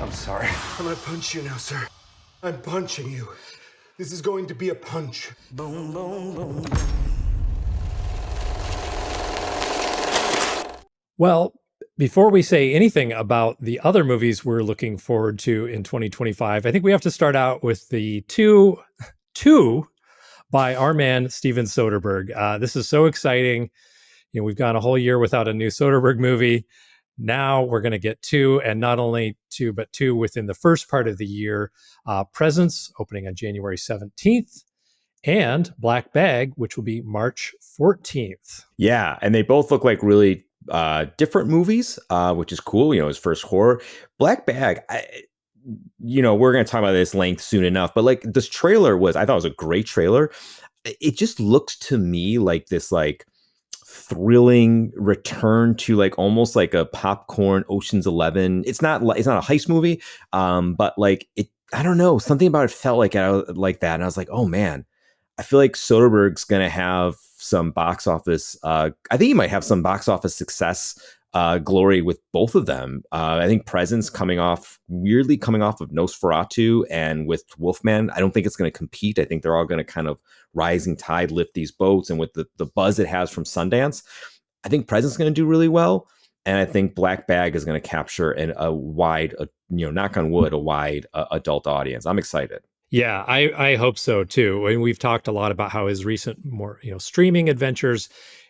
I'm sorry. I'm gonna punch you now, sir. I'm punching you. This is going to be a punch. Boom, boom, boom. Well, before we say anything about the other movies we're looking forward to in 2025, I think we have to start out with the two by our man, Steven Soderbergh. This is so exciting. You know, we've gone a whole year without a new Soderbergh movie. Now we're going to get two, and not only two, but two within the first part of the year. Presence, opening on January 17th, and Black Bag, which will be March 14th. Yeah, and they both look like really different movies, which is cool. You know, his first horror. Black Bag, we're going to talk about this length soon enough, but like this trailer I thought it was a great trailer. It just looks to me like this like thrilling return to like almost like a popcorn Ocean's 11. It's not a heist movie, but like it, I don't know, something about it felt like like that, and I was like, oh man, I feel like Soderbergh's gonna have some box office. I think he might have some box office success glory with both of them. I think Presence coming off of Nosferatu, and with Wolfman, I don't think it's going to compete. I think they're all going to kind of rising tide lift these boats, and with the buzz it has from Sundance, I think Presence is going to do really well, and I think Black Bag is going to capture a wide, knock on wood, a wide adult audience. I'm excited. Yeah, I hope so too. And we've talked a lot about how his recent more streaming adventures,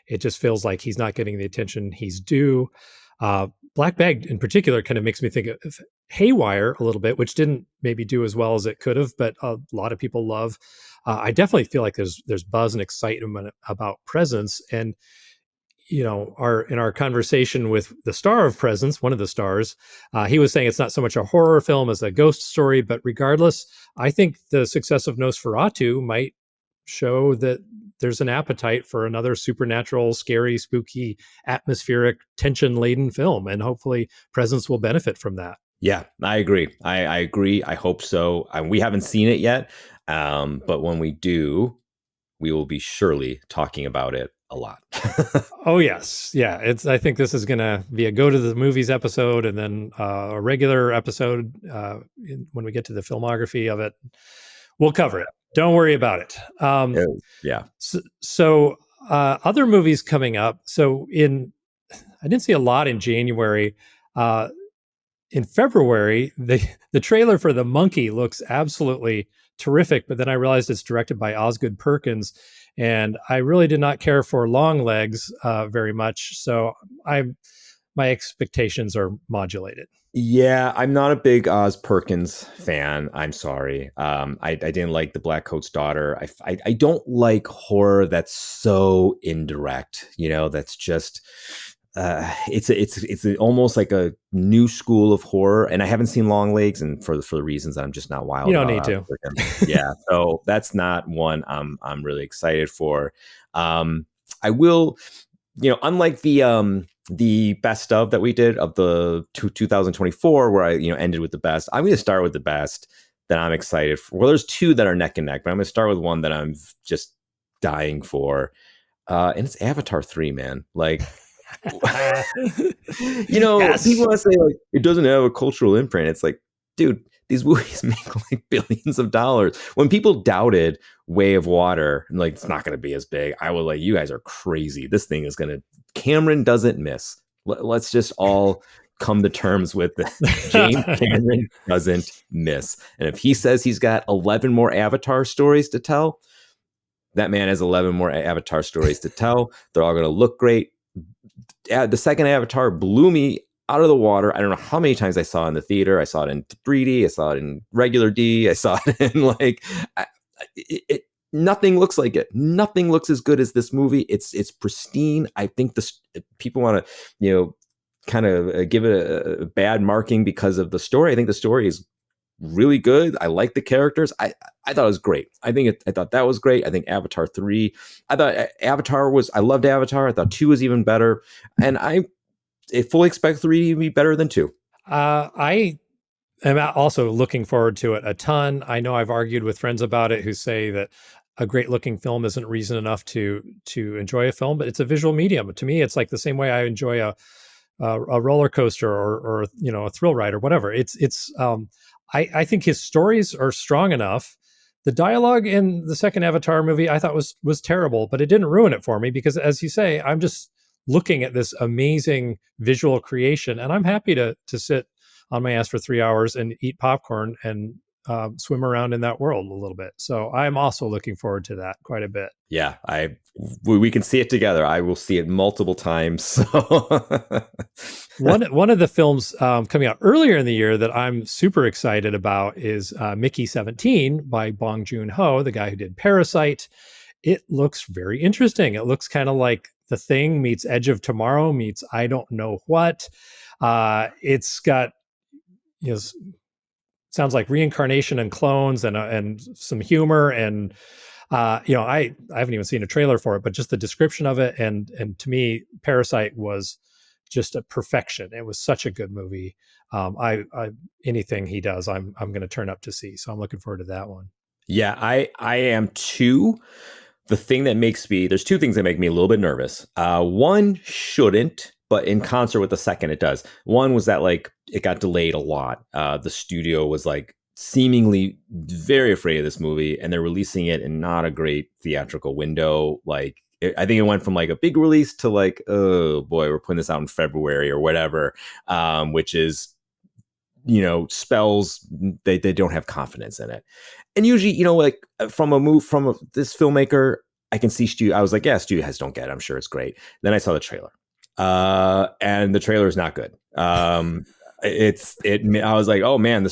it just feels like he's not getting the attention he's due. Black Bag in particular kind of makes me think of haywire a little bit, which didn't maybe do as well as it could have, but a lot of people love. I definitely feel like there's buzz and excitement about Presence, and in our conversation with the star of Presence, one of the stars, he was saying it's not so much a horror film as a ghost story, but regardless, I think the success of Nosferatu might show that there's an appetite for another supernatural, scary, spooky, atmospheric, tension-laden film, and hopefully Presence will benefit from that. Yeah, I agree. I agree. I hope so. We haven't seen it yet, but when we do, we will be surely talking about it a lot. Oh yes, yeah. I think this is going to be a go to the movies episode, and then a regular episode when we get to the filmography of it. We'll cover it. Don't worry about it. Yeah. So other movies coming up. So I didn't see a lot in January. In February, the trailer for The Monkey looks absolutely terrific, but then I realized it's directed by Osgood Perkins, and I really did not care for Longlegs very much. So my expectations are modulated. Yeah, I'm not a big Oz Perkins fan. I'm sorry. I didn't like The Black Coat's Daughter. I don't like horror that's so indirect. That's just it's almost like a new school of horror. And I haven't seen Longlegs, and for the reasons I'm just not wild. You don't need to. Yeah, so that's not one I'm really excited for. I will, unlike the best of that we did of the 2024, where I ended with the best, I'm going to start with the best that I'm excited for. Well, there's two that are neck and neck, but I'm going to start with one that I'm just dying for, and it's Avatar 3, man. Like, Yes. People want to say like it doesn't have a cultural imprint. It's like, dude, these movies make like billions of dollars. When people doubted Way of Water and like it's not going to be as big, I was like, you guys are crazy. This thing is going to. Cameron doesn't miss. Let's just all come to terms with this. James Cameron doesn't miss. And if he says he's got 11 more Avatar stories to tell, that man has 11 more Avatar stories to tell. They're all going to look great. The second Avatar blew me out of the water. I don't know how many times I saw it in the theater. I saw it in 3D. I saw it in regular D. I saw it in like nothing looks like it. Nothing looks as good as this movie. It's pristine. I think people want to, kind of give it a bad marking because of the story. I think the story is really good. I like the characters. I thought it was great. I thought that was great. I think Avatar 3, I loved Avatar. I thought 2 was even better. And I fully expect 3 to be better than 2. I am also looking forward to it a ton. I know I've argued with friends about it who say that a great looking film isn't reason enough to enjoy a film, but it's a visual medium. To me, it's like the same way I enjoy a roller coaster or a thrill ride or whatever. I think his stories are strong enough. The dialogue in the second Avatar movie I thought was terrible, but it didn't ruin it for me because, as you say, I'm just looking at this amazing visual creation, and I'm happy to sit on my ass for 3 hours and eat popcorn and swim around in that world a little bit. So I'm also looking forward to that quite a bit. Yeah, we can see it together. I will see it multiple times. So. One of the films coming out earlier in the year that I'm super excited about is Mickey 17 by Bong Joon-ho, the guy who did Parasite. It looks very interesting. It looks kind of like The Thing meets Edge of Tomorrow meets I don't know what. It's got sounds like reincarnation and clones and some humor and I haven't even seen a trailer for it, but just the description of it and to me Parasite was just a perfection. It was such a good movie. I anything he does I'm going to turn up to see, so I'm looking forward to that one. Yeah, I am too. There's two things that make me a little bit nervous. One shouldn't, but in concert with the second, it does. One was that like it got delayed a lot. The studio was like seemingly very afraid of this movie, and they're releasing it in not a great theatrical window. Like I think it went from like a big release to like, oh boy, we're putting this out in February or whatever, which is spells they don't have confidence in it. And usually, like from this filmmaker, I can see I was like, yeah, studio heads don't get it. I'm sure it's great. Then I saw the trailer. And the trailer is not good. I was like, oh man,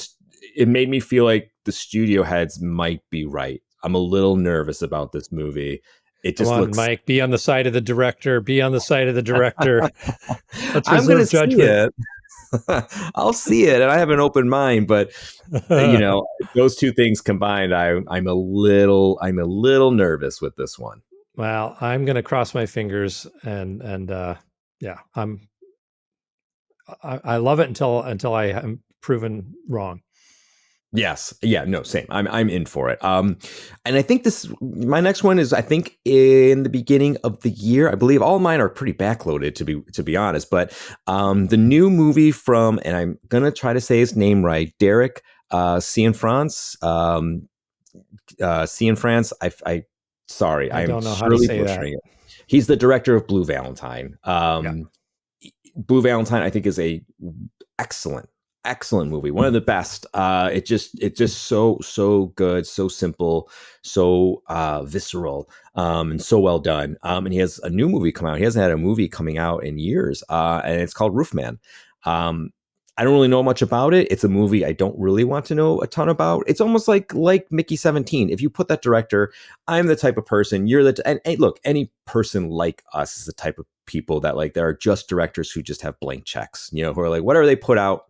it made me feel like the studio heads might be right. I'm a little nervous about this movie. It just Come on, looks. Mike, be on the side of the director. Be on the side of the director. Let's I'm going to reserve see judgment. it. I'll see it, and I have an open mind. But those two things combined, I'm a little nervous with this one. Well, I'm going to cross my fingers and yeah, I love it until I am proven wrong. Yes. Yeah. No. Same. I'm in for it. And I think my next one is, I think, in the beginning of the year. I believe all mine are pretty backloaded, to be honest. But the new movie from, and I'm gonna try to say his name right, Derek Cianfrance. Cianfrance. Sorry, I don't know how to surely say butchering that. it. He's the director of Blue Valentine. Blue Valentine, I think, is a excellent movie, one of the best. It just so good, so simple, so visceral, and so well done. And he has a new movie come out. He hasn't had a movie coming out in years, and it's called Roofman. I don't really know much about it. It's a movie I don't really want to know a ton about. It's almost like Mickey 17. If you put that director, I'm the type of person, and look, any person like us is the type of people that, like, there are just directors who just have blank checks, who are like, whatever they put out,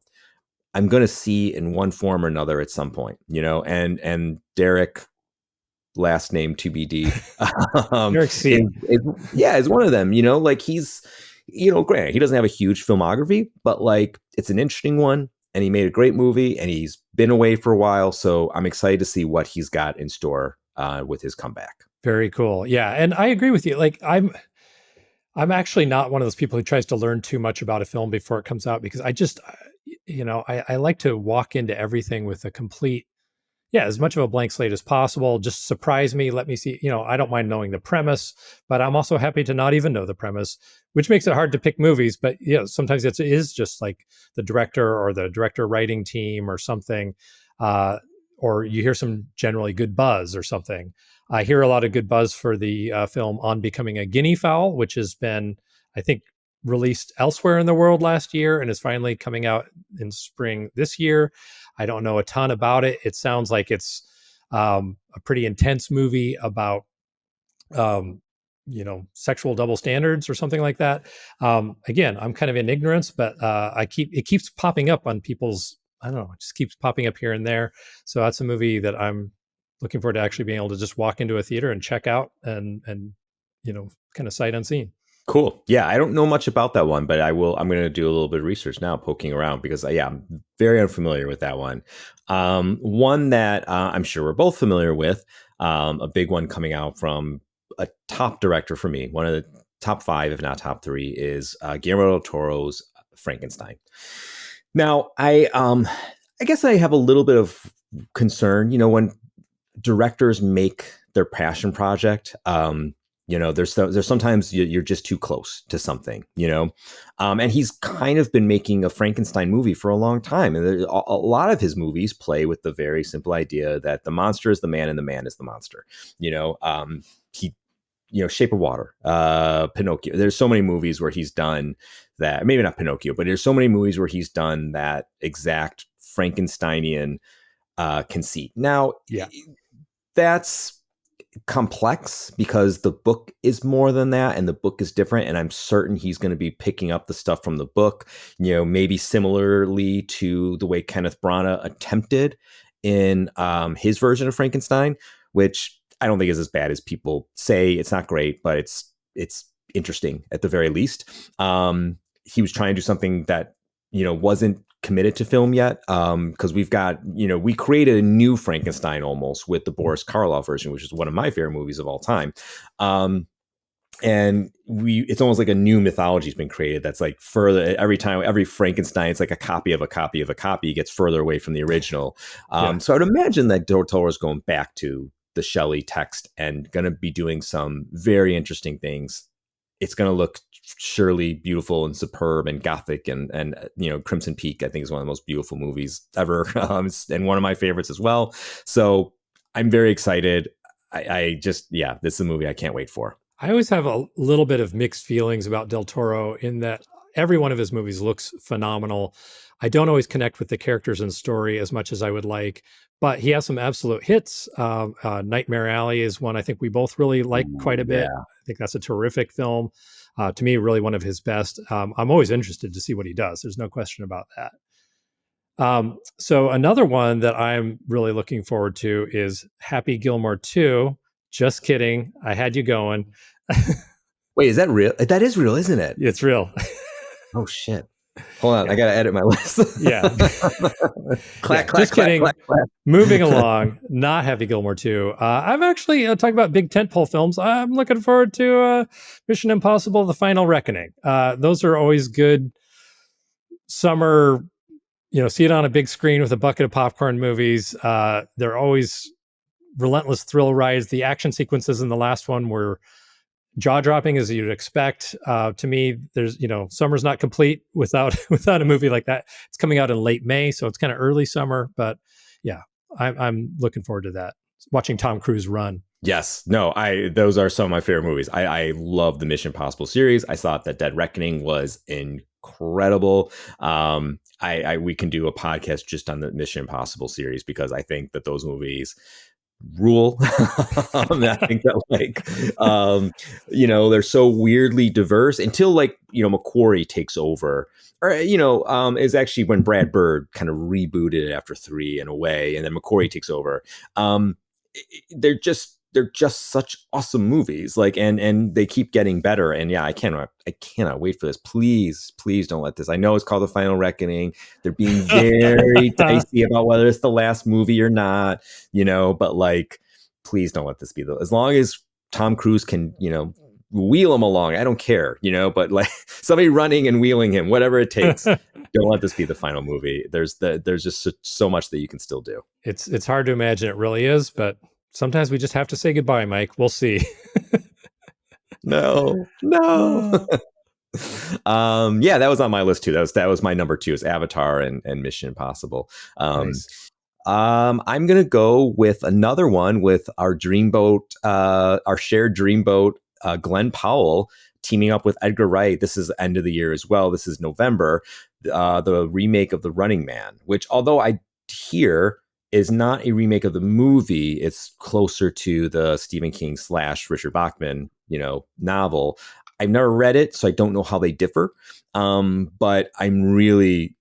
I'm going to see in one form or another at some point, and Derek, last name TBD, Derek C. is one of them, like he's, granted, he doesn't have a huge filmography, but like it's an interesting one, and he made a great movie, and he's been away for a while. So I'm excited to see what he's got in store with his comeback. Very cool. Yeah. And I agree with you. Like I'm actually not one of those people who tries to learn too much about a film before it comes out, because I just, I like to walk into everything with a complete, as much of a blank slate as possible. Just surprise me. Let me see, I don't mind knowing the premise, but I'm also happy to not even know the premise, which makes it hard to pick movies. But sometimes it is just like the director or the director writing team or something, or you hear some generally good buzz or something. I hear a lot of good buzz for the film On Becoming a Guinea Fowl, which has been, I think, released elsewhere in the world last year and is finally coming out in spring this year. I don't know a ton about it. It sounds like it's a pretty intense movie about, sexual double standards or something like that. Again, I'm kind of in ignorance, but it keeps popping up on people's, I don't know, it just keeps popping up here and there. So that's a movie that I'm looking forward to actually being able to just walk into a theater and check out and kind of sight unseen. Cool. Yeah, I don't know much about that one, but I'm going to do a little bit of research now, poking around, because I'm very unfamiliar with that one. One that I'm sure we're both familiar with, a big one coming out from a top director for me, one of the top 5, if not top 3, is Guillermo del Toro's Frankenstein. Now, I guess I have a little bit of concern, when directors make their passion project, there's sometimes you're just too close to something, and he's kind of been making a Frankenstein movie for a long time. And a lot of his movies play with the very simple idea that the monster is the man and the man is the monster. Shape of Water, Pinocchio. There's so many movies where he's done that, maybe not Pinocchio, but there's so many movies where he's done that exact Frankensteinian conceit. Now, that's complex because the book is more than that, and the book is different, and I'm certain he's going to be picking up the stuff from the book, maybe similarly to the way Kenneth Branagh attempted in his version of Frankenstein, which I don't think is as bad as people say. It's not great, but it's interesting at the very least. He was trying to do something that wasn't committed to film yet, because we've got, we created a new Frankenstein almost with the Boris Karloff version, which is one of my favorite movies of all time. And it's almost like a new mythology has been created that's like further, every time, every Frankenstein, it's like a copy of a copy of a copy, gets further away from the original. So I'd imagine that Del Toro is going back to the Shelley text and going to be doing some very interesting things. It's going to look surely beautiful and superb and gothic, and Crimson Peak, I think, is one of the most beautiful movies ever, and one of my favorites as well. So I'm very excited. This is a movie I can't wait for. I always have a little bit of mixed feelings about Del Toro, in that, every one of his movies looks phenomenal. I don't always connect with the characters and story as much as I would like, but he has some absolute hits. Nightmare Alley is one I think we both really like quite a bit. Yeah. I think that's a terrific film. To me, really one of his best. I'm always interested to see what he does. There's no question about that. So another one that I'm really looking forward to is Happy Gilmore 2. Just kidding. I had you going. Wait, is that real? That is real, isn't it? It's real. Oh, shit. Hold on. I got to edit my list. Yeah. Clack, clack, just kidding. clack, clack. Moving along, not Happy Gilmore 2. I'm actually talking about big tentpole films. I'm looking forward to Mission Impossible: The Final Reckoning. Those are always good summer, see it on a big screen with a bucket of popcorn movies. They're always relentless thrill rides. The action sequences in the last one were jaw-dropping as you'd expect. To me, there's summer's not complete without a movie like that. It's coming out in late May, so it's kind of early summer. But yeah, I'm looking forward to that. Watching Tom Cruise run. Yes, no, those are some of my favorite movies. I love the Mission Impossible series. I thought that Dead Reckoning was incredible. We can do a podcast just on the Mission Impossible series because I think that those movies rule. I think that they're so weirdly diverse until Macquarie takes over, or is actually when Brad Bird kind of rebooted it after 3 in a way, and then Macquarie takes over. They're just such awesome movies, and they keep getting better. And yeah, I cannot wait for this. Please don't let this. I know it's called The Final Reckoning. They're being very dicey about whether it's the last movie or not, but please don't let this be as long as Tom Cruise can, wheel him along. I don't care, but somebody running and wheeling him, whatever it takes. Don't let this be the final movie. There's just so much that you can still do. It's hard to imagine it really is, but sometimes we just have to say goodbye, Mike. We'll see. No. Yeah, that was on my list too. That was my number 2 is Avatar and Mission Impossible. Nice. I'm gonna go with another one with our dreamboat, our shared dreamboat, Glenn Powell teaming up with Edgar Wright. This is end of the year as well. This is November. The remake of The Running Man, which although I hear is not a remake of the movie. It's closer to the Stephen King / Richard Bachman, novel. I've never read it, so I don't know how they differ. But I'm really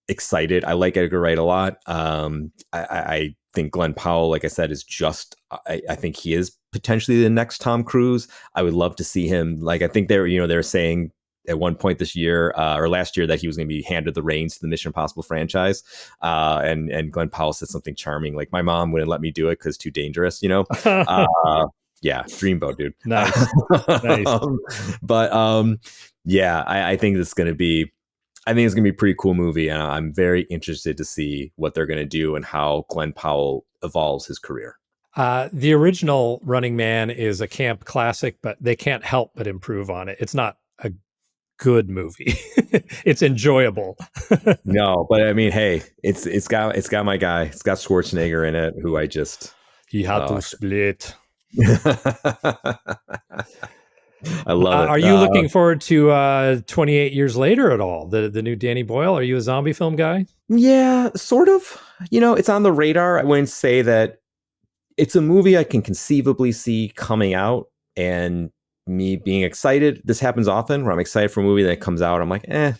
excited. I like Edgar Wright a lot. I think Glenn Powell, like I said, is I think he is potentially the next Tom Cruise. I would love to see him. I think they're saying at one point this year or last year that he was going to be handed the reins to the Mission Impossible franchise. And Glenn Powell said something charming, like my mom wouldn't let me do it because too dangerous, Yeah, dreamboat, dude. Nice. But yeah, I think it's going to be a pretty cool movie. And I'm very interested to see what they're going to do and how Glenn Powell evolves his career. The original Running Man is a camp classic, but they can't help but improve on it. It's not a good movie. It's enjoyable. No, but I mean, hey, it's got my guy. It's got Schwarzenegger in it, who he had to split. I love it. Are you looking forward to 28 Years Later at all? The new Danny Boyle? Are you a zombie film guy? Yeah, sort of. It's on the radar. I wouldn't say that it's a movie I can conceivably see coming out and me being excited. This happens often where I'm excited for a movie, then it comes out, I'm like, and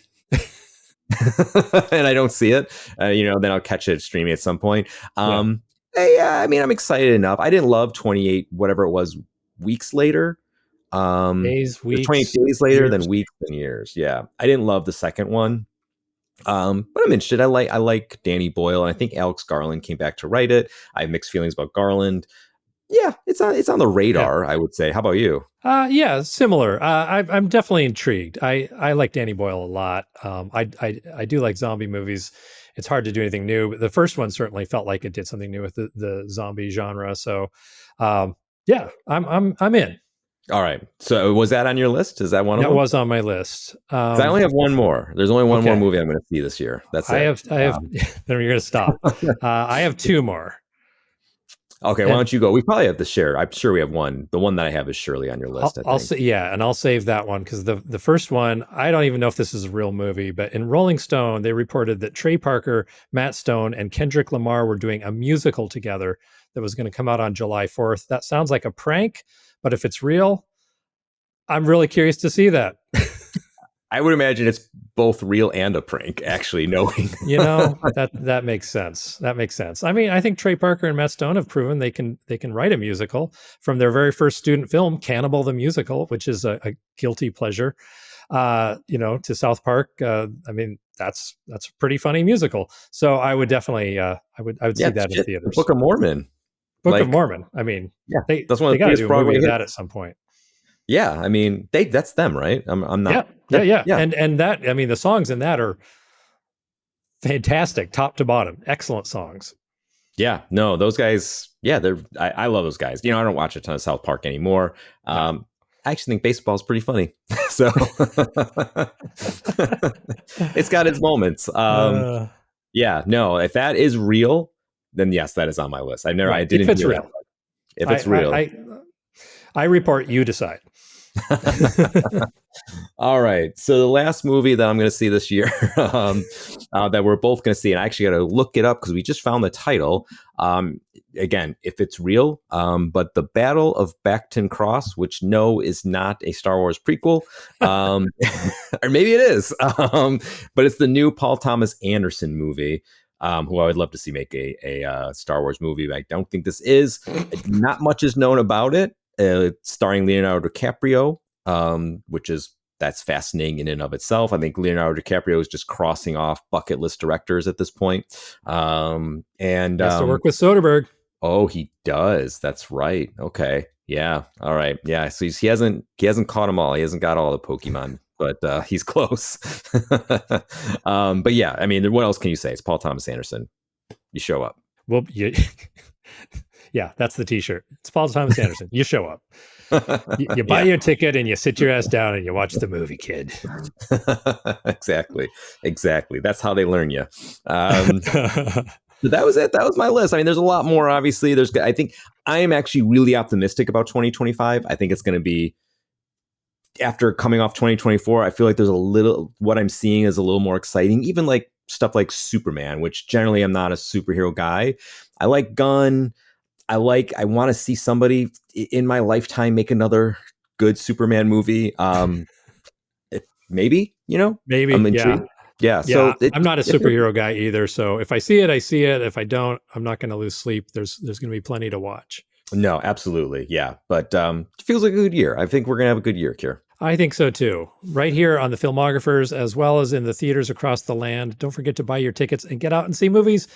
I don't see it. Then I'll catch it streaming at some point. Yeah, I mean, I'm excited enough. I didn't love 28, whatever it was, weeks later. Days, weeks, 28 days later, years. then weeks and years. Yeah, I didn't love the second one. But I'm interested. I like Danny Boyle, and I think Alex Garland came back to write it. I have mixed feelings about Garland. Yeah, it's on the radar, I would say. How about you? Yeah, similar. I'm definitely intrigued. I like Danny Boyle a lot. I do like zombie movies. It's hard to do anything new, but the first one certainly felt like it did something new with the zombie genre. So, yeah, I'm in. All right. So was that on your list? Is that one of them? That was on my list. I only have one more. There's only one more movie I'm going to see this year. That's it. I have. Then you're going to stop. I have 2 more. Okay, why don't you go? We probably have the share. I'm sure we have one. The one that I have is surely on your list. I'll say, yeah, and I'll save that one because the first one, I don't even know if this is a real movie, but in Rolling Stone, they reported that Trey Parker, Matt Stone, and Kendrick Lamar were doing a musical together that was going to come out on July 4th. That sounds like a prank, but if it's real, I'm really curious to see that. I would imagine it's both real and a prank, actually, knowing. That makes sense. That makes sense. I mean, I think Trey Parker and Matt Stone have proven they can write a musical from their very first student film, Cannibal the Musical, which is a guilty pleasure. To South Park. I mean, that's a pretty funny musical. So I would definitely I would see that in theaters. Book of Mormon. Book of Mormon. I mean, that's one of they got to do a movie of that at some point. Yeah, I mean, that's them, right? I'm not. Yeah. And that, I mean, the songs in that are fantastic, top to bottom, excellent songs. Yeah, no, those guys. Yeah, I love those guys. I don't watch a ton of South Park anymore. I actually think baseball is pretty funny, so it's got its moments. Yeah, no, if that is real, then yes, that is on my list. I didn't. If it's real, if it's real, I report. You decide. All right. So the last movie that I'm going to see this year, that we're both going to see, and I actually got to look it up because we just found the title. Again, if it's real, but The Battle of Bacton Cross, which no is not a Star Wars prequel, or maybe it is, but it's the new Paul Thomas Anderson movie. Who I would love to see make a Star Wars movie. I don't think this is. Not much is known about it. Starring Leonardo DiCaprio, that's fascinating in and of itself. I think Leonardo DiCaprio is just crossing off bucket list directors at this point. And he has to work with Soderbergh. Oh, he does. That's right. Okay. Yeah. All right. Yeah. So he hasn't caught them all. He hasn't got all the Pokemon, but he's close. But yeah, I mean, what else can you say? It's Paul Thomas Anderson. You show up. Well, yeah, that's the T-shirt. It's Paul Thomas Anderson. You show up. You buy your ticket and you sit your ass down and you watch the movie, kid. Exactly. That's how they learn you. But that was it. That was my list. I mean, there's a lot more. Obviously, I think I am actually really optimistic about 2025. I think it's going to be, after coming off 2024. I feel like there's what I'm seeing is a little more exciting. Even like stuff like Superman, which generally I'm not a superhero guy. I like Gunn. I want to see somebody in my lifetime make another good Superman movie. Maybe, maybe. I'm intrigued. Yeah. So I'm not a superhero guy either. So if I see it, I see it. If I don't, I'm not going to lose sleep. There's going to be plenty to watch. No, absolutely. Yeah. But it feels like a good year. I think we're going to have a good year, Keir. I think so too. Right here on the Filmographers, as well as in the theaters across the land. Don't forget to buy your tickets and get out and see movies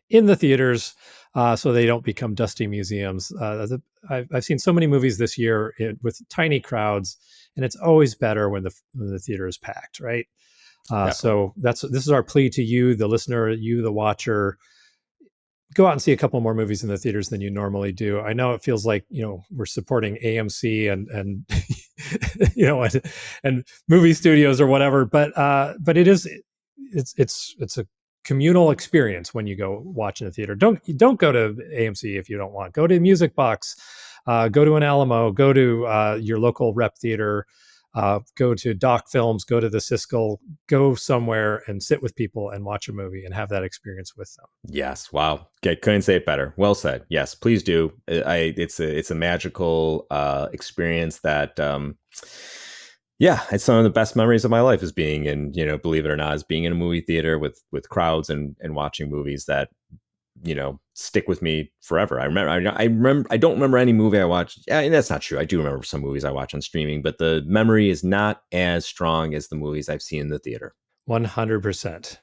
in the theaters, so they don't become dusty museums. I've seen so many movies this year with tiny crowds, and it's always better when the theater is packed, right? So this is our plea to you, the listener, you, the watcher. Go out and see a couple more movies in the theaters than you normally do. I know it feels like, we're supporting AMC and and movie studios or whatever, but it's a communal experience when you go watch in the theater. Don't go to AMC if you don't want. Go to Music Box, go to an Alamo, go to your local rep theater. Go to Doc Films, go to the Siskel, go somewhere and sit with people and watch a movie and have that experience with them. Yes. Wow. Couldn't say it better. Well said. Yes, please do. It's a magical experience that, it's some of the best memories of my life is being in, believe it or not, is being in a movie theater with crowds and watching movies that, stick with me forever. I don't remember any movie I watched. Yeah, that's not true. I do remember some movies I watch on streaming, but the memory is not as strong as the movies I've seen in the theater. 100%.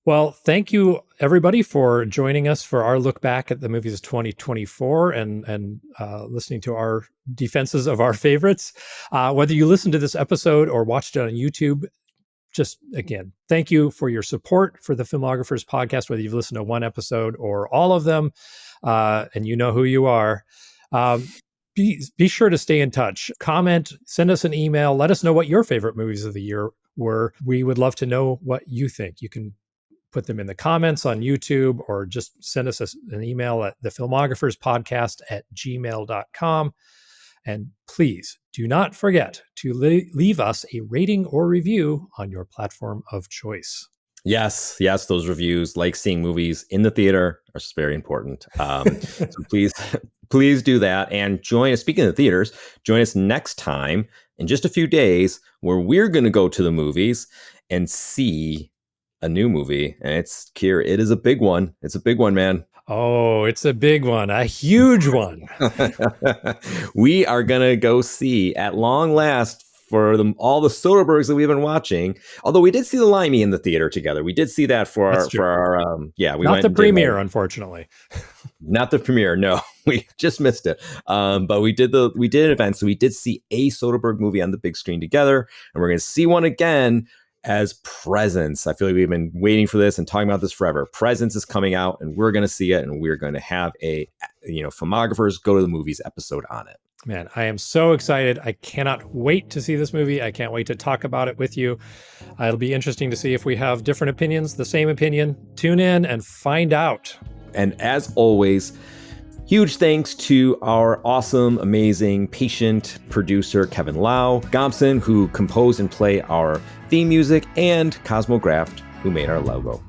Well, thank you everybody for joining us for our look back at the movies of 2024 and listening to our defenses of our favorites. Whether you listened to this episode or watched it on YouTube, just again, thank you for your support for the Filmographers podcast, whether you've listened to one episode or all of them, and you know who you are. Be sure to stay in touch. Comment, send us an email. Let us know what your favorite movies of the year were. We would love to know what you think. You can put them in the comments on YouTube, or just send us an email at thefilmographerspodcast@gmail.com. And please do not forget to leave us a rating or review on your platform of choice. Yes, those reviews, like seeing movies in the theater, are very important. So please do that. And join us, speaking of the theaters, join us next time in just a few days, where we're going to go to the movies and see a new movie. And it's, Keir, it is a big one. It's a big one, man. Oh, it's a big one, a huge one. We are going to go see, at long last, for all the Soderberghs that we've been watching. Although we did see The Limey in the theater together. We did see that for our we not went the and premiere, unfortunately. Not the premiere. No, we just missed it. But we did an event. So we did see a Soderbergh movie on the big screen together, and we're going to see one again as Presence. I feel like we've been waiting for this and talking about this forever. Presence is coming out, and we're going to see it, and we're going to have a, Filmographers Go to the Movies episode on it. Man, I am so excited. I cannot wait to see this movie. I can't wait to talk about it with you. It'll be interesting to see if we have different opinions, the same opinion. Tune in and find out. And as always, huge thanks to our awesome, amazing, patient producer, Kevin Lau, Gompson, who composed and played our theme music, and Cosmo Graff, who made our logo.